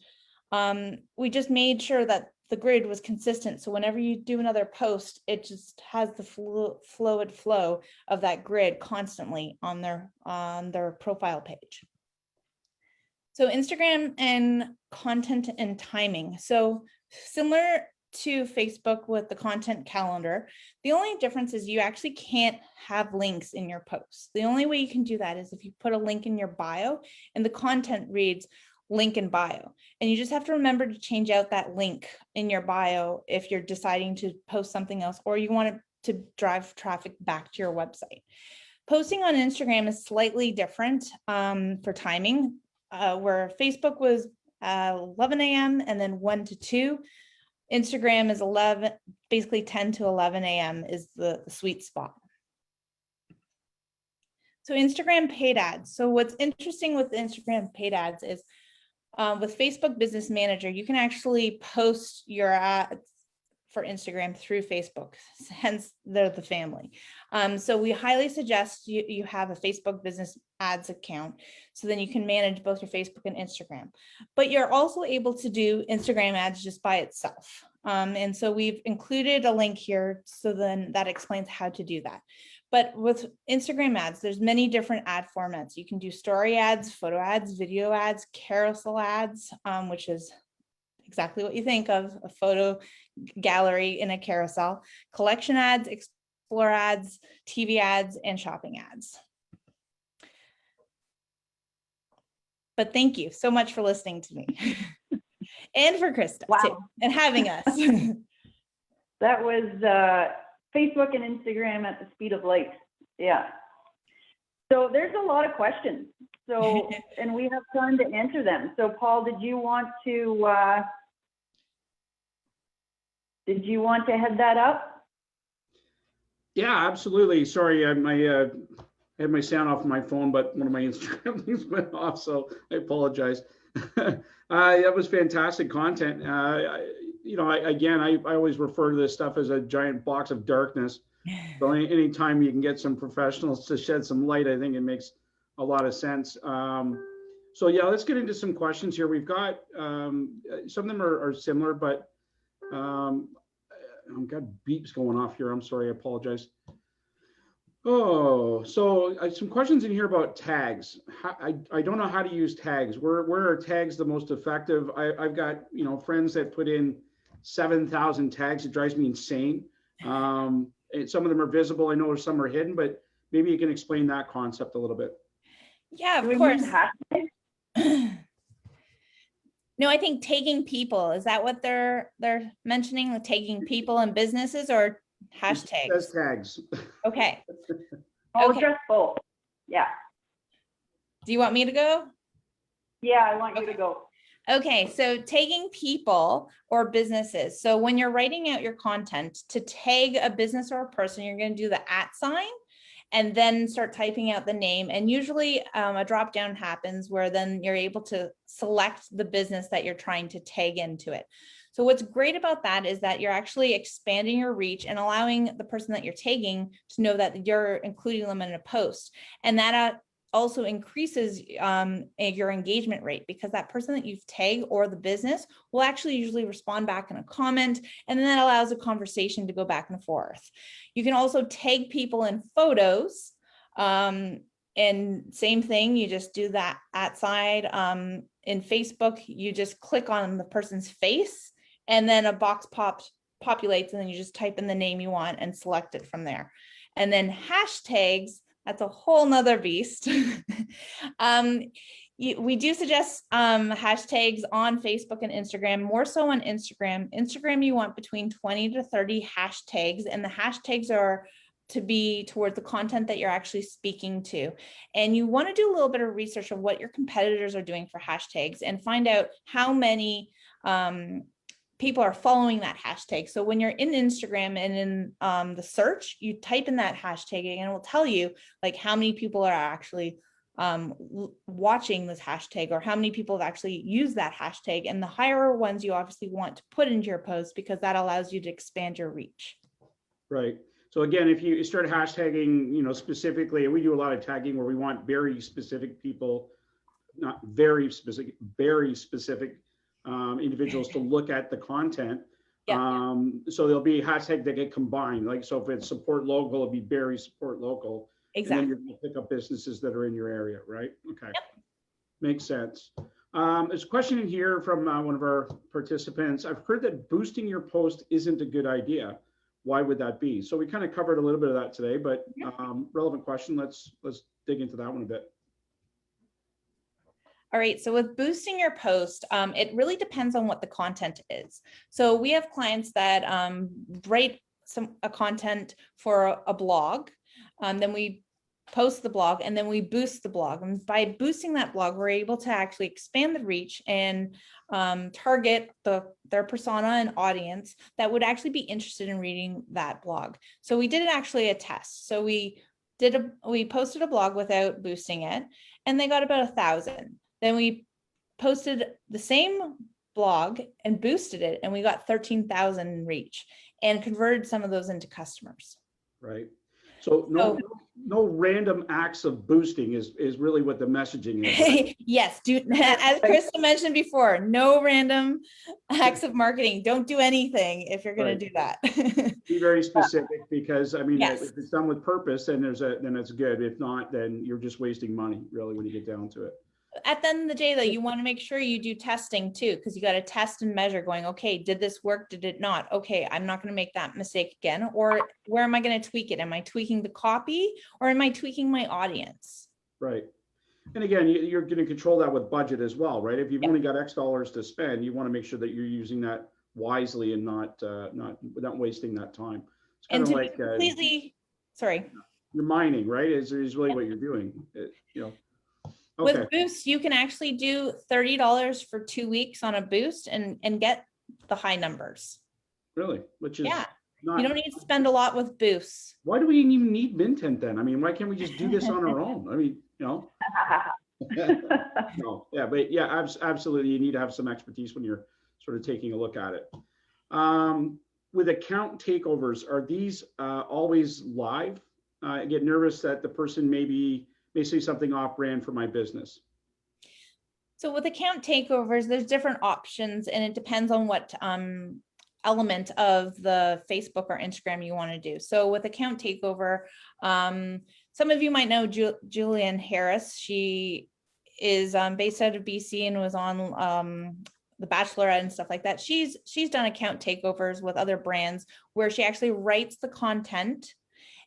we just made sure that the grid was consistent. So whenever you do another post, it just has the fluid flow of that grid constantly on their profile page. So Instagram and content and timing. So similar to Facebook with the content calendar, the only difference is you actually can't have links in your posts. The only way you can do that is if you put a link in your bio and the content reads link in bio. And you just have to remember to change out that link in your bio if you're deciding to post something else or you want it to drive traffic back to your website. Posting on Instagram is slightly different for timing, where Facebook was 11 a.m. and then 1 to 2. Instagram is basically 10 to 11 a.m. is the sweet spot. So Instagram paid ads. So what's interesting with Instagram paid ads is with Facebook Business Manager, you can actually post your ads for Instagram through Facebook, hence they're the family. So we highly suggest you have a Facebook business ads account, so then you can manage both your Facebook and Instagram. But you're also able to do Instagram ads just by itself. And so we've included a link here, so then that explains how to do that. But with Instagram ads, there's many different ad formats. You can do story ads, photo ads, video ads, carousel ads, which is exactly what you think of, a photo gallery in a carousel, collection ads, explore ads, TV ads, and shopping ads. But thank you so much for listening to me. And for Krista, too, and having us. That was Facebook and Instagram at the speed of light. Yeah. So there's a lot of questions. So, and we have time to answer them. So Paul, did you want to head that up? Yeah, absolutely. Sorry, I had my sound off my phone, but one of my Instagram things went off, so I apologize. That was fantastic content. I always refer to this stuff as a giant box of darkness. So anytime you can get some professionals to shed some light, I think it makes a lot of sense. So yeah, let's get into some questions here. We've got some of them are similar, but I've got beeps going off here. I'm sorry, I apologize. Oh, so some questions in here about tags. I don't know how to use tags. Where are tags the most effective? I've got friends that put in 7,000 tags. It drives me insane. And some of them are visible. I know some are hidden, but maybe you can explain that concept a little bit. Yeah, of course. No, I think tagging people, is that what they're mentioning? The tagging people and businesses, or hashtags? It says tags. Okay. Oh, okay. Just both. Yeah. Do you want me to go? Yeah, I want you to go. Okay, so tagging people or businesses. So when you're writing out your content, to tag a business or a person, you're going to do the @ sign and then start typing out the name. And usually a drop down happens where then you're able to select the business that you're trying to tag into it. So what's great about that is that you're actually expanding your reach and allowing the person that you're tagging to know that you're including them in a post. And that also increases your engagement rate, because that person that you've tagged or the business will actually usually respond back in a comment, and then that allows a conversation to go back and forth. You can also tag people in photos, and same thing, you just do that @ side. In Facebook, you just click on the person's face and then a box populates, and then you just type in the name you want and select it from there. And then hashtags, that's a whole nother beast. We do suggest hashtags on Facebook and Instagram, more so on Instagram. Instagram, you want between 20 to 30 hashtags, and the hashtags are to be towards the content that you're actually speaking to. And you want to do a little bit of research of what your competitors are doing for hashtags and find out how many people are following that hashtag. So when you're in Instagram and in the search, you type in that hashtag and it will tell you like how many people are actually watching this hashtag, or how many people have actually used that hashtag. And the higher ones you obviously want to put into your post, because that allows you to expand your reach. Right. So again, if you start hashtagging, specifically, and we do a lot of tagging where we want very specific people, not very specific, very specific individuals to look at the content. Yeah. So there'll be hashtags that get combined. Like, so if it's support local, it'll be Barrie support local. Exactly. And then you're going to pick up businesses that are in your area, right? Okay. Yep. Makes sense. There's a question in here from one of our participants. I've heard that boosting your post isn't a good idea. Why would that be? So we kind of covered a little bit of that today, but relevant question. Let's dig into that one a bit. All right, so with boosting your post, it really depends on what the content is. So we have clients that write a content for a blog, then we post the blog, and then we boost the blog. And by boosting that blog, we're able to actually expand the reach and target their persona and audience that would actually be interested in reading that blog. So we did actually a test. So we posted a blog without boosting it, and they got about 1,000. Then we posted the same blog and boosted it, and we got 13,000 reach. and converted some of those into customers. Right. So no random acts of boosting is really what the messaging is. Right? Yes, as Krista mentioned before, no random acts of marketing. Don't do anything if you're going to do that. Be very specific, because I mean, Yes. if it's done with purpose, then then it's good. If not, then you're just wasting money, really, when you get down to it. At the end of the day, though, you want to make sure you do testing too, because you got to test and measure going, okay, did this work? Did it not? Okay, I'm not going to make that mistake again. Or where am I going to tweak it? Am I tweaking the copy or am I tweaking my audience? Right. And again, you're going to control that with budget as well, right? If you've only got X dollars to spend, you want to make sure that you're using that wisely and not wasting that time. It's kind And of to like be completely, sorry. You're mining, right? Is really what you're doing, you know. Okay. With boosts, you can actually do $30 for 2 weeks on a boost and get the high numbers. Really? Which is you don't need to spend a lot with boosts. Why do we even need Mintent then? I mean, why can't we just do this on our own? I mean, you know. No, yeah, but yeah, absolutely. You need to have some expertise when you're sort of taking a look at it. With account takeovers, are these always live? I get nervous that the person may say something off brand for my business. So with account takeovers, there's different options, and it depends on what element of the Facebook or Instagram you want to do. So with account takeover, some of you might know Julianne Harris. She is based out of BC and was on The Bachelorette and stuff like that. She's done account takeovers with other brands where she actually writes the content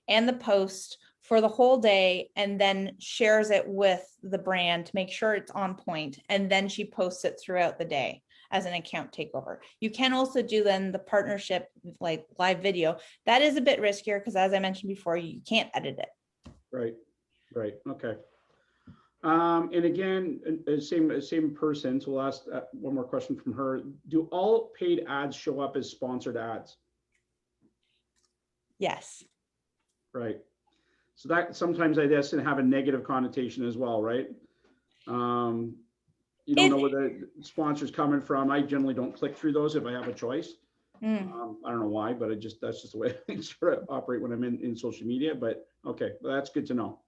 and the post for the whole day and then shares it with the brand to make sure it's on point. And then she posts it throughout the day as an account takeover. You can also do then the partnership, like live video. That is a bit riskier because, as I mentioned before, you can't edit it. Right. Okay. And again, same person. So we'll ask one more question from her. Do all paid ads show up as sponsored ads? Yes. Right. So that sometimes I guess can have a negative connotation as well, right? You don't know where the sponsor's coming from. I generally don't click through those if I have a choice. I don't know why, but that's just the way I sort of operate when I'm in social media. But okay, well, that's good to know.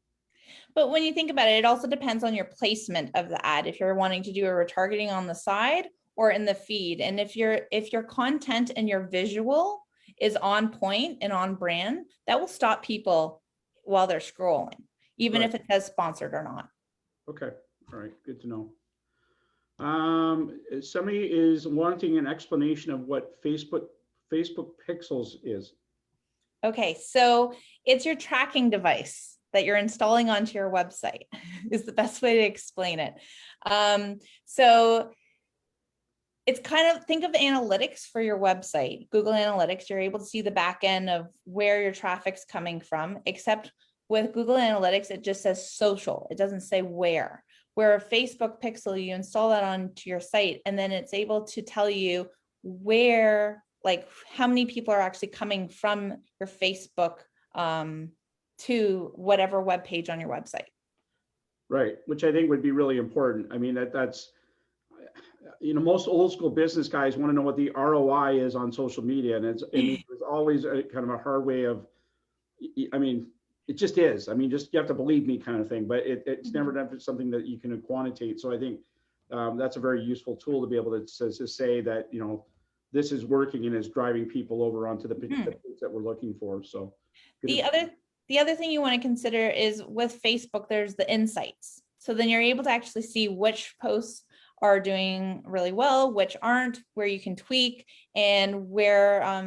But when you think about it, it also depends on your placement of the ad. If you're wanting to do a retargeting on the side or in the feed, and if your content and your visual is on point and on brand, that will stop people while they're scrolling, even if it says sponsored or not. Okay, all right, good to know. Somebody is wanting an explanation of what Facebook Pixels is. Okay, so it's your tracking device that you're installing onto your website is the best way to explain it. So it's kind of, think of analytics for your website, Google Analytics. You're able to see the back end of where your traffic's coming from, except with Google Analytics, it just says social. It doesn't say where. Where a Facebook Pixel, you install that onto your site, and then it's able to tell you where, like how many people are actually coming from your Facebook to whatever web page on your website. Right, which I think would be really important. I mean, that's, you know, most old school business guys want to know what the ROI is on social media, and it's always a kind of a hard way of, I mean, it just is. I mean, just you have to believe me kind of thing, but it's never done for something that you can quantitate. So I think that's a very useful tool to be able to say that, you know, this is working and is driving people over onto the page that we're looking for. So the other thing you want to consider is with Facebook, there's the insights. So then you're able to actually see which posts are doing really well, which aren't, where you can tweak, and where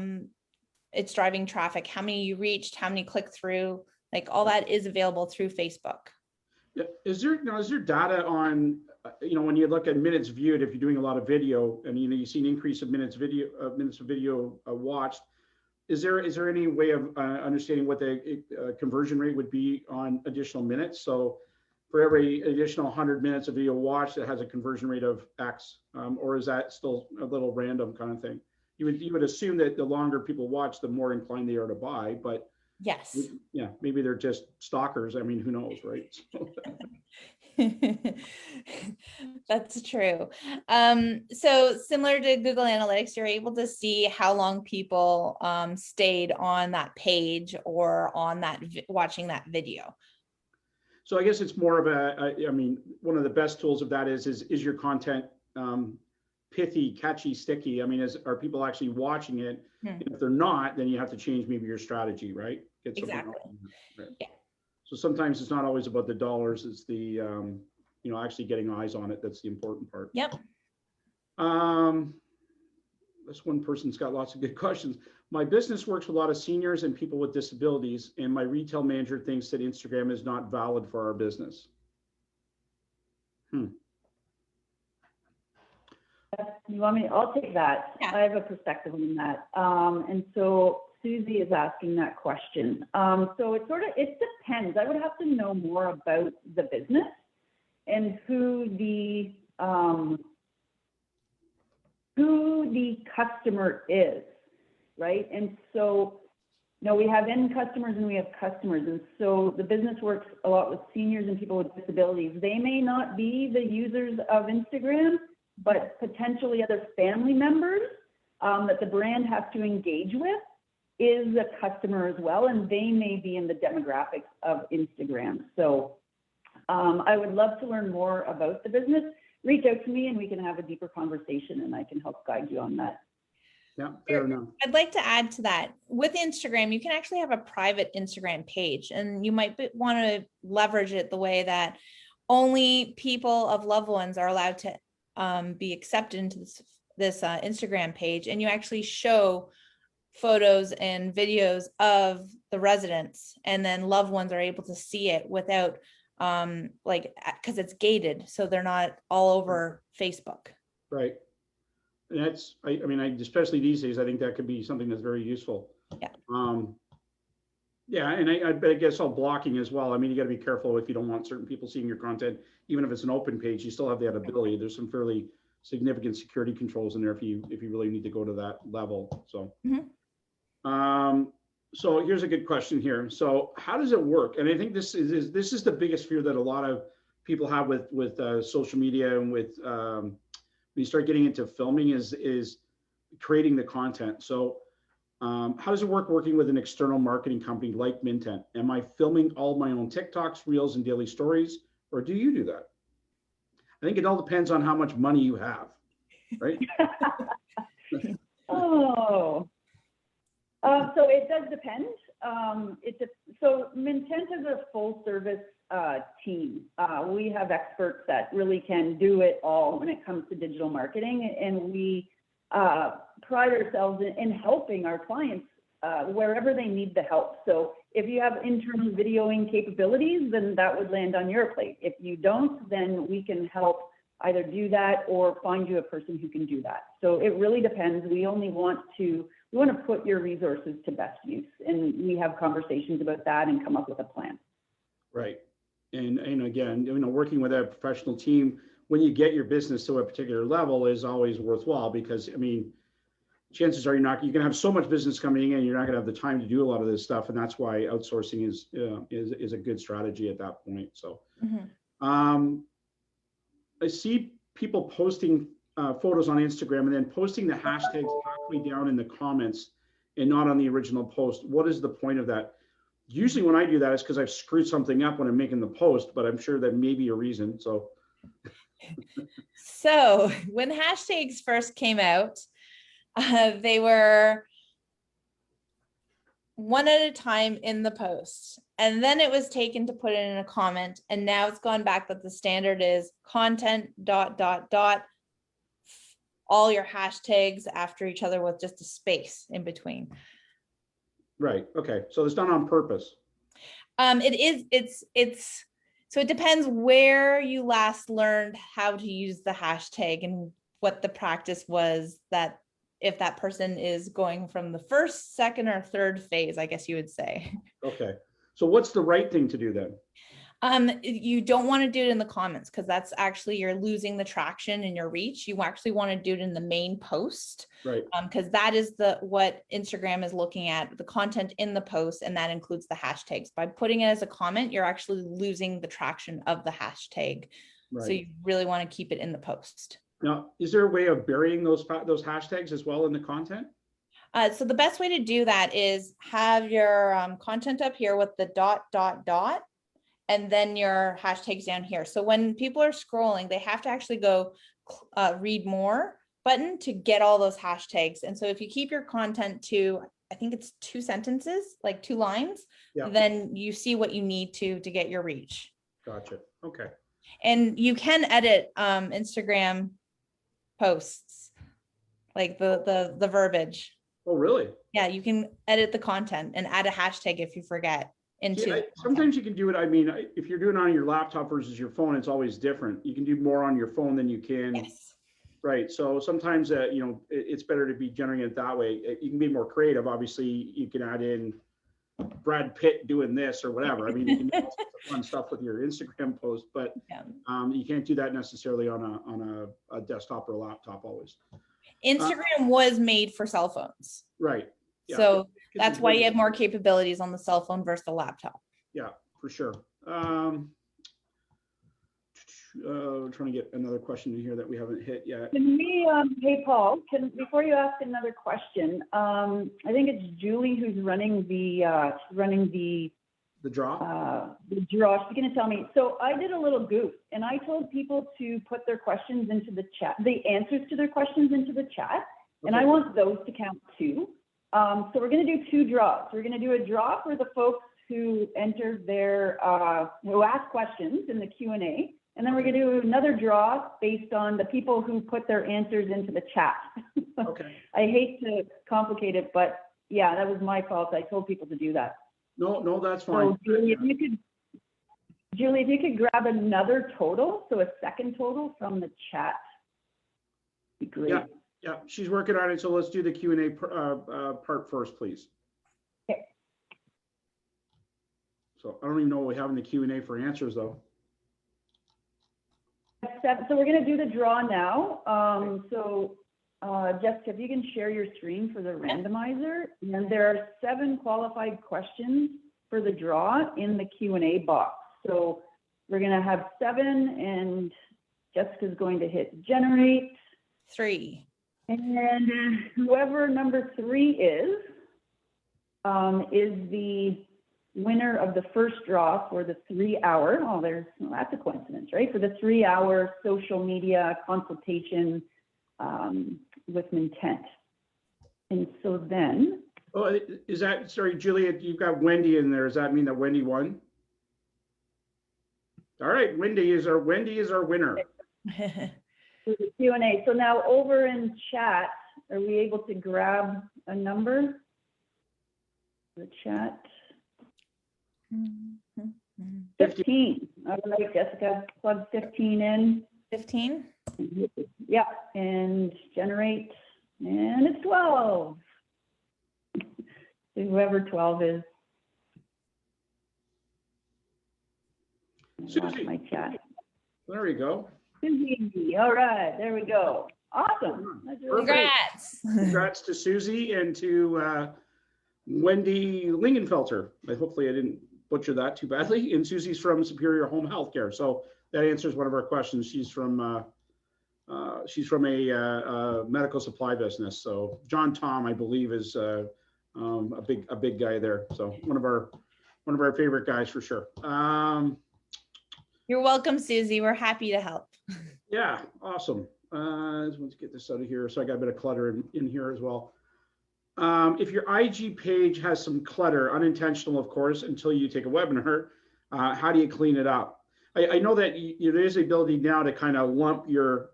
it's driving traffic, how many you reached, how many click through, like all that is available through Facebook. Yeah. Is there data on, you know, when you look at minutes viewed, if you're doing a lot of video and, you know, you see an increase of minutes of video watched, is there any way of understanding what the conversion rate would be on additional minutes? So for every additional 100 minutes of video watched, it has a conversion rate of X, or is that still a little random kind of thing? You would assume that the longer people watch, the more inclined they are to buy, but yes, yeah, maybe they're just stalkers. I mean, who knows, right? That's true. So similar to Google Analytics, you're able to see how long people stayed on that page or on that watching that video. So I guess it's more of I mean, one of the best tools of that is your content pithy, catchy, sticky? I mean, are people actually watching it? If they're not, then you have to change maybe your strategy, right? Get exactly. Right. Yeah. So sometimes it's not always about the dollars, it's the actually getting eyes on it. That's the important part. Yep. This one person's got lots of good questions. My business works with a lot of seniors and people with disabilities, and my retail manager thinks that Instagram is not valid for our business. You want me? I'll take that. Yeah. I have a perspective on that. And so Susie is asking that question. So it depends. I would have to know more about the business and who the customer is, right? And so, we have end customers and we have customers. And so the business works a lot with seniors and people with disabilities. They may not be the users of Instagram, but potentially other family members that the brand has to engage with is a customer as well, and they may be in the demographics of Instagram. So I would love to learn more about the business. Reach out to me and we can have a deeper conversation and I can help guide you on that. Yeah, fair enough. I'd like to add to that. With Instagram, you can actually have a private Instagram page, and you might want to leverage it the way that only people of loved ones are allowed to be accepted into this Instagram page, and you actually show photos and videos of the residents, and then loved ones are able to see it without because it's gated, so they're not all over Facebook. Right. And that's, I mean, especially these days, I think that could be something that's very useful. Yeah. Yeah, and I guess all blocking as well. I mean, you got to be careful if you don't want certain people seeing your content. Even if it's an open page, you still have that ability. There's some fairly significant security controls in there if you really need to go to that level. So, so here's a good question here. So, how does it work? And I think this is the biggest fear that a lot of people have with social media and with when you start getting into filming is creating the content. So how does it work working with an external marketing company like Mintent? Am I filming all my own TikToks, Reels, and daily stories, or do you do that? I think it all depends on how much money you have, right? So it does depend. So Mintent is a full service team. We have experts that really can do it all when it comes to digital marketing, and we pride ourselves in helping our clients wherever they need the help. So if you have internal videoing capabilities, then that would land on your plate. If you don't, then we can help either do that or find you a person who can do that. So it really depends. We want to put your resources to best use, and we have conversations about that and come up with a plan. Right. And again, working with a professional team when you get your business to a particular level is always worthwhile, because I mean, chances are you're gonna have so much business coming in, you're not gonna have the time to do a lot of this stuff, and that's why outsourcing is a good strategy at that point. So, I see people posting photos on Instagram and then posting the hashtags halfway down in the comments and not on the original post. What is the point of that? Usually when I do that, it's because I've screwed something up when I'm making the post, but I'm sure that may be a reason. So, so when hashtags first came out, they were one at a time in the post, and then it was taken to put it in a comment, and now it's gone back that the standard is content ... all your hashtags after each other with just a space in between. Right. Okay. So it's done on purpose. So it depends where you last learned how to use the hashtag and what the practice was, that if that person is going from the first, second, or third phase, I guess you would say. Okay. So what's the right thing to do then? You don't want to do it in the comments, because that's actually, you're losing the traction and your reach. You actually want to do it in the main post, right? Because that is what Instagram is looking at, the content in the post, and that includes the hashtags. By putting it as a comment, you're actually losing the traction of the hashtag So Right. you really want to keep it in the post. Now, is there a way of burying those hashtags as well in the content? So the best way to do that is have your content up here with the ... and then your hashtags down here. So when people are scrolling, they have to actually go read more button to get all those hashtags. And so if you keep your content to, I think it's 2 sentences, like 2 lines, Yeah. then you see what you need to get your reach. Gotcha. Okay. And you can edit Instagram posts, like the verbiage. Oh, really? Yeah, you can edit the content and add a hashtag if you forget into. Sometimes you can do it. I mean, if you're doing it on your laptop versus your phone, it's always different. You can do more on your phone than you can. Yes. Right. So sometimes, it's better to be generating it that way. You can be more creative. Obviously, you can add in Brad Pitt doing this or whatever. I mean, you can do all sorts of fun stuff with your Instagram post, but you can't do that necessarily on a desktop or a laptop always. Instagram was made for cell phones. Right. Yeah. So that's why you have more capabilities on the cell phone versus the laptop. Yeah, for sure. Trying to get another question in here that we haven't hit yet. Can we, hey, Paul, before you ask another question, I think it's Julie who's running the draw? The draw. She's going to tell me. So I did a little goof and I told people to put their questions into the chat, the answers to their questions into the chat. Okay. And I want those to count too. So we're going to do 2 draws. We're going to do a draw for the folks who entered their, who asked questions in the Q&A. And then we're going to do another draw based on the people who put their answers into the chat. Okay. I hate to complicate it, but yeah, that was my fault. I told people to do that. No, that's fine. So Julie, if you could grab another total, so a second total from the chat, be great. Yeah, she's working on it. So let's do the Q&A part first, please. Okay. So I don't even know what we have in the Q&A for answers though. So we're going to do the draw now. Jessica, if you can share your screen for the randomizer, and there are 7 qualified questions for the draw in the Q&A box. So we're going to have 7, and Jessica's going to hit generate. 3. And whoever number 3 is the winner of the first draw for the 3-hour, that's a coincidence, right? For the 3-hour social media consultation with Mintent. And so then. Oh, is that, sorry, Julia, you've got Wendy in there. Does that mean that Wendy won? All right, Wendy is our winner. For the Q&A. So now over in chat, are we able to grab a number? The chat. 15. All right, Jessica, plug 15 in. 15? Yeah, and generate, and it's 12. Whoever 12 is. Susie. My chat. There we go. Susie, all right, there we go. Awesome. Really Congrats. Congrats to Susie and to Wendy Lingenfelter. Hopefully I didn't butcher that too badly. And Susie's from Superior Home Healthcare. So that answers one of our questions. She's from a medical supply business. So John Tom, I believe, is a big guy there. So one of our favorite guys for sure. You're welcome, Susie. We're happy to help. Yeah, awesome. Let's get this out of here. So I got a bit of clutter in here as well. If your IG page has some clutter, unintentional, of course, until you take a webinar, how do you clean it up? I know that there is the ability now to kind of lump your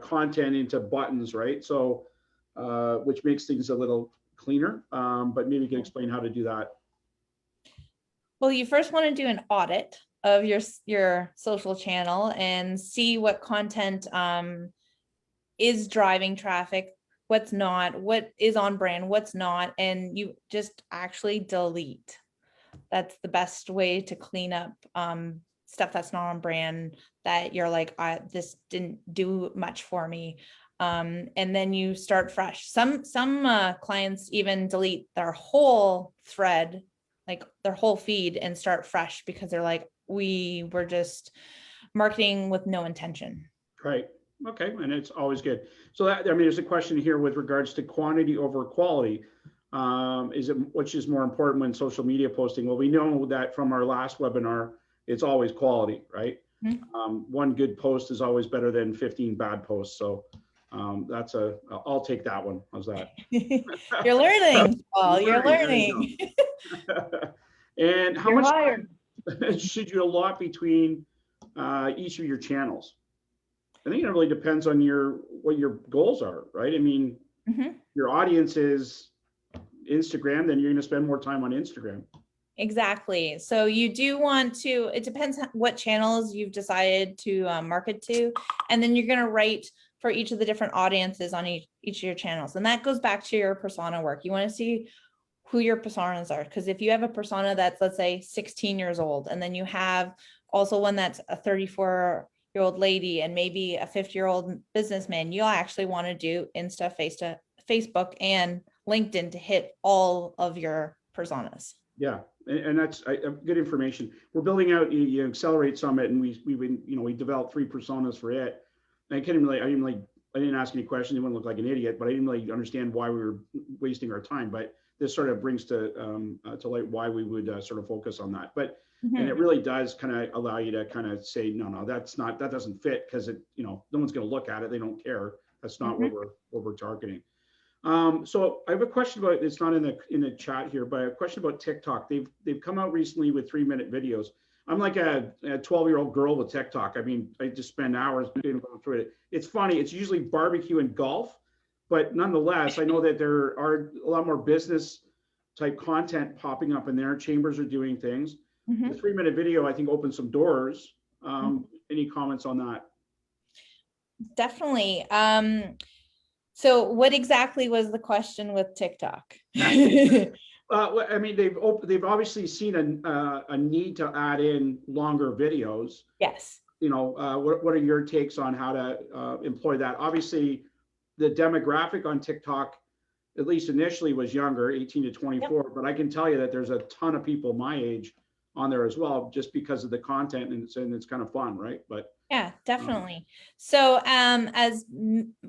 content into buttons, right? So, which makes things a little cleaner, but maybe you can explain how to do that. Well, you first want to do an audit of your social channel and see what content is driving traffic, what's not, what is on brand, what's not, and you just actually delete. That's the best way to clean up stuff that's not on brand that you're like, this didn't do much for me. And then you start fresh. Some clients even delete their whole thread, like their whole feed, and start fresh because they're like, we were just marketing with no intention. Right. Okay. And it's always good. So that, I mean, there's a question here with regards to quantity over quality. Is it, which is more important when social media posting? Well, we know that from our last webinar, it's always quality, right? One good post is always better than 15 bad posts. So that's I'll take that one. How's that? You're learning, Paul. You're learning. learning. And how You're much hired. time should you allot between each of your channels? I think it really depends on what your goals are, right? I mean, your audience is Instagram, then you're going to spend more time on Instagram. Exactly. So you do want to, it depends what channels you've decided to market to, and then you're going to write for each of the different audiences on each of your channels. And that goes back to your persona work. You want to see who your personas are, because if you have a persona that's, let's say, 16 years old, and then you have also one that's a 34-year-old lady and maybe a 50-year-old businessman, you'll actually want to do Facebook and LinkedIn to hit all of your personas. Yeah, and that's good information. We're building out the Accelerate Summit, and we developed 3 personas for it. And I didn't ask any questions. I didn't look like an idiot, but I didn't really understand why we were wasting our time. But this sort of brings to light why we would sort of focus on that. But and it really does kind of allow you to kind of say, no, that doesn't fit, because no one's going to look at it. They don't care. That's not what we're targeting. So I have a question about, it's not in the chat here, but a question about TikTok. They've come out recently with 3-minute videos. I'm like a 12-year-old girl with TikTok. I mean, I just spend hours going through it. It's funny. It's usually barbecue and golf, but nonetheless, I know that there are a lot more business type content popping up in there. Chambers are doing things. The 3-minute video, I think, opens some doors. Any comments on that? Definitely. So what exactly was the question with TikTok? I mean, they've obviously seen a need to add in longer videos. Yes. What are your takes on how to employ that? Obviously, the demographic on TikTok, at least initially, was younger, 18 to 24. But I can tell you that there's a ton of people my age on there as well, just because of the content, and it's kind of fun, right? But yeah, definitely. So as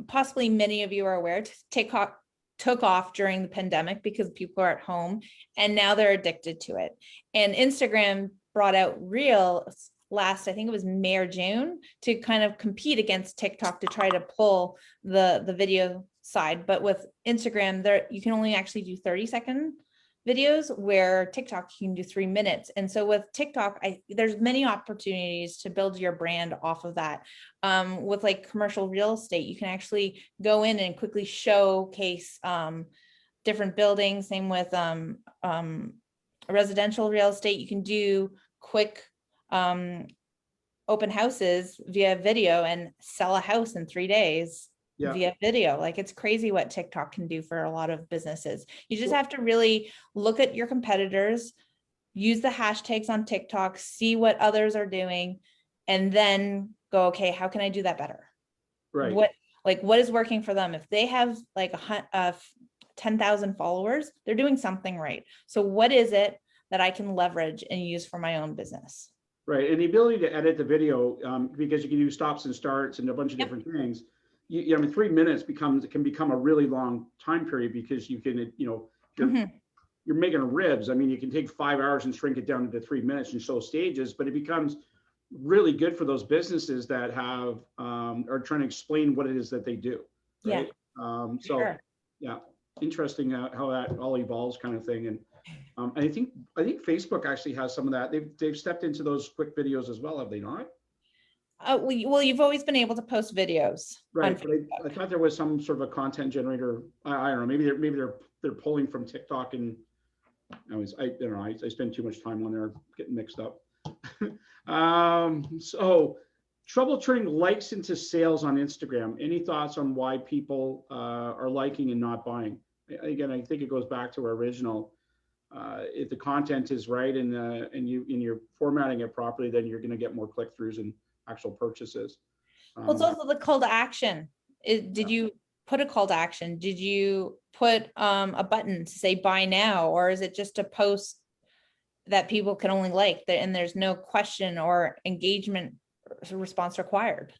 possibly many of you are aware, TikTok took off during the pandemic because people are at home, and now they're addicted to it. And Instagram brought out Reels last, I think it was May or June, to kind of compete against TikTok to try to pull the video side. But with Instagram, there you can only actually do 30-second videos, where TikTok you can do 3 minutes. And so with TikTok, there's many opportunities to build your brand off of that. With like commercial real estate, you can actually go in and quickly showcase different buildings. Same with residential real estate. You can do quick open houses via video and sell a house in 3 days. Via video. Like, it's crazy what TikTok can do for a lot of businesses. You just have to really look at your competitors, use the hashtags on TikTok, see what others are doing, and then go, okay, how can I do that better? Right. What is working for them? If they have like 10,000 followers, they're doing something right. So what is it that I can leverage and use for my own business? Right. And the ability to edit the video, because you can do stops and starts and a bunch of different things. I mean, 3 minutes can become a really long time period, because you can, you're making ribs. I mean, you can take 5 hours and shrink it down into 3 minutes and show stages, but it becomes really good for those businesses that are trying to explain what it is that they do. Right. Yeah. Interesting how that all evolves, kind of thing. And I think Facebook actually has some of that. They've stepped into those quick videos as well, have they not? Well, you've always been able to post videos, right? But I thought there was some sort of a content generator. I don't know. Maybe they're pulling from TikTok, and I don't know. I spend too much time on there, getting mixed up. So, trouble turning likes into sales on Instagram. Any thoughts on why people are liking and not buying? Again, I think it goes back to our original. If the content is right and you're formatting it properly, then you're going to get more click-throughs and actual purchases. Well, it's also the call to action. Did you put a call to action? Did you put a button to say buy now, or is it just a post that people can only like, and there's no question or engagement response required.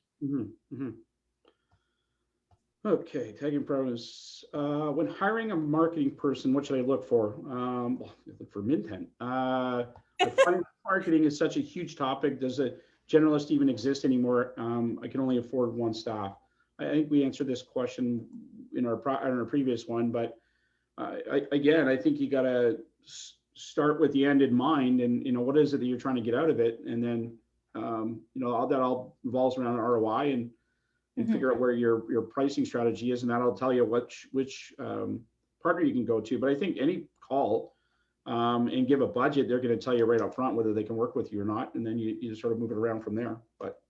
Okay, tagging problems. When hiring a marketing person, what should I look for? Well, look for intent. I find marketing is such a huge topic. Does a generalist even exist anymore? I can only afford one staff. I think we answered this question in our previous one, but again, I think you got to start with the end in mind, and what is it that you're trying to get out of it, and then all that all revolves around ROI and figure out where your pricing strategy is, and that'll tell you which partner you can go to. But I think any call and give a budget, they're going to tell you right up front whether they can work with you or not, and then you just sort of move it around from there. But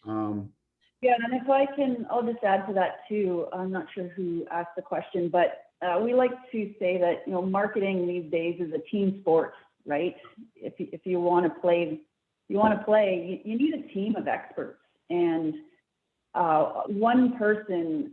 yeah, and if I can, I'll just add to that too. I'm not sure who asked the question, but we like to say that marketing these days is a team sport, right? If you want to play, you need a team of experts. And one person,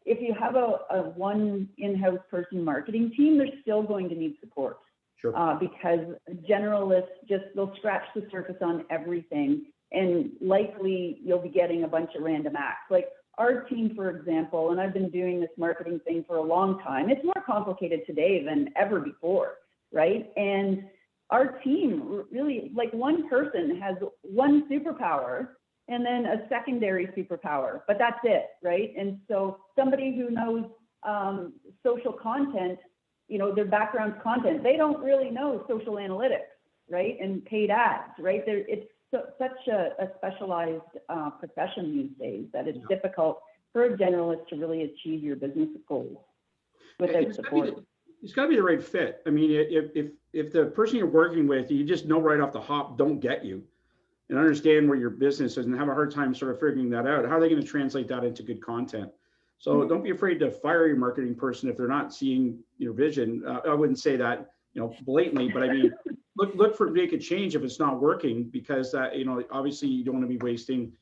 if you have a one in-house person marketing team, they're still going to need support. Sure. Because generalists they'll scratch the surface on everything, and likely you'll be getting a bunch of random acts. Like our team, for example, and I've been doing this marketing thing for a long time. It's more complicated today than ever before, right? And our team really, like one person has one superpower and then a secondary superpower, but that's it, right? And so somebody who knows social content, their background's content, they don't really know social analytics, right? And paid ads, right? It's such a specialized profession these days that it's difficult for a generalist to really achieve your business goals without support. It's got to be the right fit. I mean, if the person you're working with, you just know right off the hop, don't get you, and understand where your business is and have a hard time sort of figuring that out, how are they going to translate that into good content? So don't be afraid to fire your marketing person if they're not seeing your vision. I wouldn't say that, blatantly, but I mean, look for make a change if it's not working, because obviously you don't want to be wasting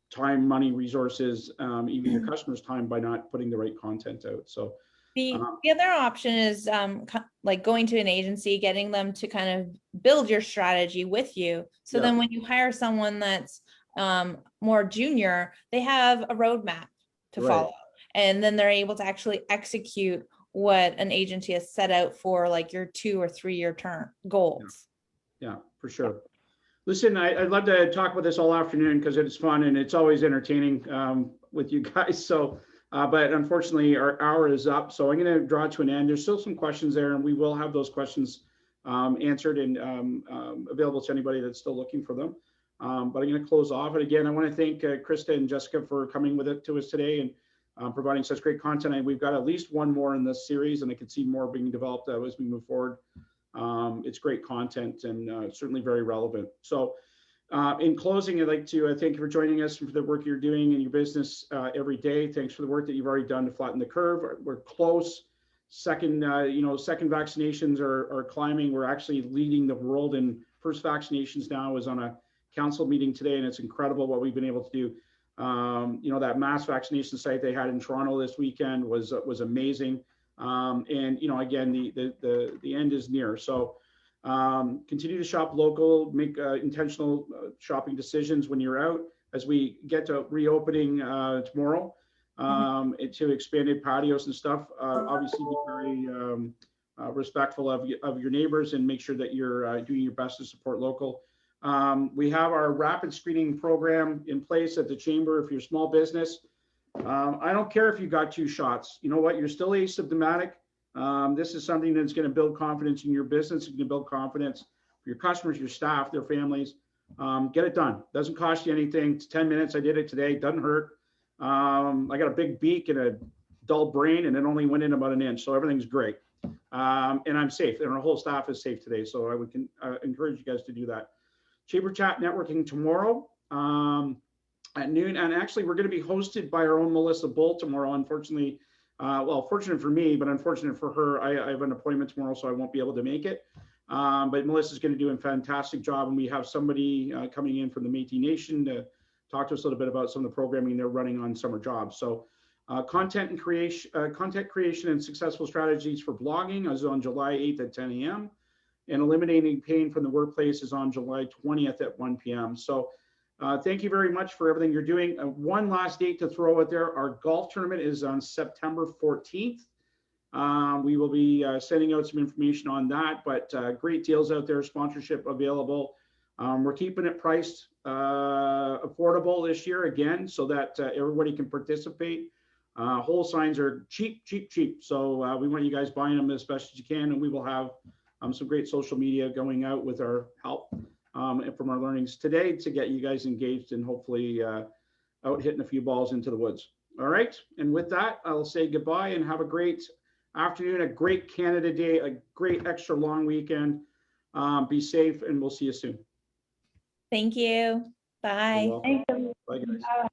time, money, resources, even your customers' time by not putting the right content out. So the other option is like going to an agency, getting them to kind of build your strategy with you. So then when you hire someone that's more junior, they have a roadmap to follow. And then they're able to actually execute what an agency has set out for, like your 2 or 3 year term goals. Yeah, for sure. Listen, I'd love to talk about this all afternoon because it's fun and it's always entertaining with you guys. So, but unfortunately our hour is up. So I'm going to draw to an end. There's still some questions there, and we will have those questions answered and available to anybody that's still looking for them. But I'm going to close off. And again, I want to thank Krista and Jessica for coming with it to us today and providing such great content. And we've got at least one more in this series, and I can see more being developed as we move forward. It's great content and certainly very relevant. So in closing, I'd like to thank you for joining us for the work you're doing in your business every day. Thanks for the work that you've already done to flatten the curve. We're close. Second vaccinations are climbing. We're actually leading the world in first vaccinations now. I was on a council meeting today, and it's incredible what we've been able to do. That mass vaccination site they had in Toronto this weekend was amazing. And again, the end is near. So continue to shop local, make intentional shopping decisions when you're out. As we get to reopening tomorrow, to expanded patios and stuff, obviously be very respectful of your neighbors and make sure that you're doing your best to support local. We have our rapid screening program in place at the Chamber. If you're a small business, I don't care if you got 2 shots. You know what? You're still asymptomatic. This is something that's going to build confidence in your business. It's going to build confidence for your customers, your staff, their families. Get it done. Doesn't cost you anything. It's 10 minutes. I did it today. Doesn't hurt. I got a big beak and a dull brain, and it only went in about an inch. So everything's great. And I'm safe, and our whole staff is safe today. So I would encourage you guys to do that. Chamber Chat networking tomorrow at noon. And actually, we're going to be hosted by our own Melissa Bull tomorrow. Unfortunately, fortunate for me, but unfortunate for her, I have an appointment tomorrow, so I won't be able to make it. But Melissa's going to do a fantastic job, and we have somebody coming in from the Métis Nation to talk to us a little bit about some of the programming they're running on summer jobs. So content creation and successful strategies for blogging is on July 8th at 10 a.m. and eliminating pain from the workplace is on July 20th at 1 p.m. So Thank you very much for everything you're doing. One last date to throw out there. Our golf tournament is on September 14th. We will be sending out some information on that, but great deals out there, sponsorship available. We're keeping it priced affordable this year again, so that everybody can participate. Hole signs are cheap. So we want you guys buying them as best as you can, and we will have some great social media going out with our help and from our learnings today to get you guys engaged and hopefully out hitting a few balls into the woods. All right, and with that, I'll say goodbye and have a great afternoon, a great Canada Day, a great extra long weekend. Be safe, and we'll see you soon. Thank you. Bye. Thank you. Bye, guys.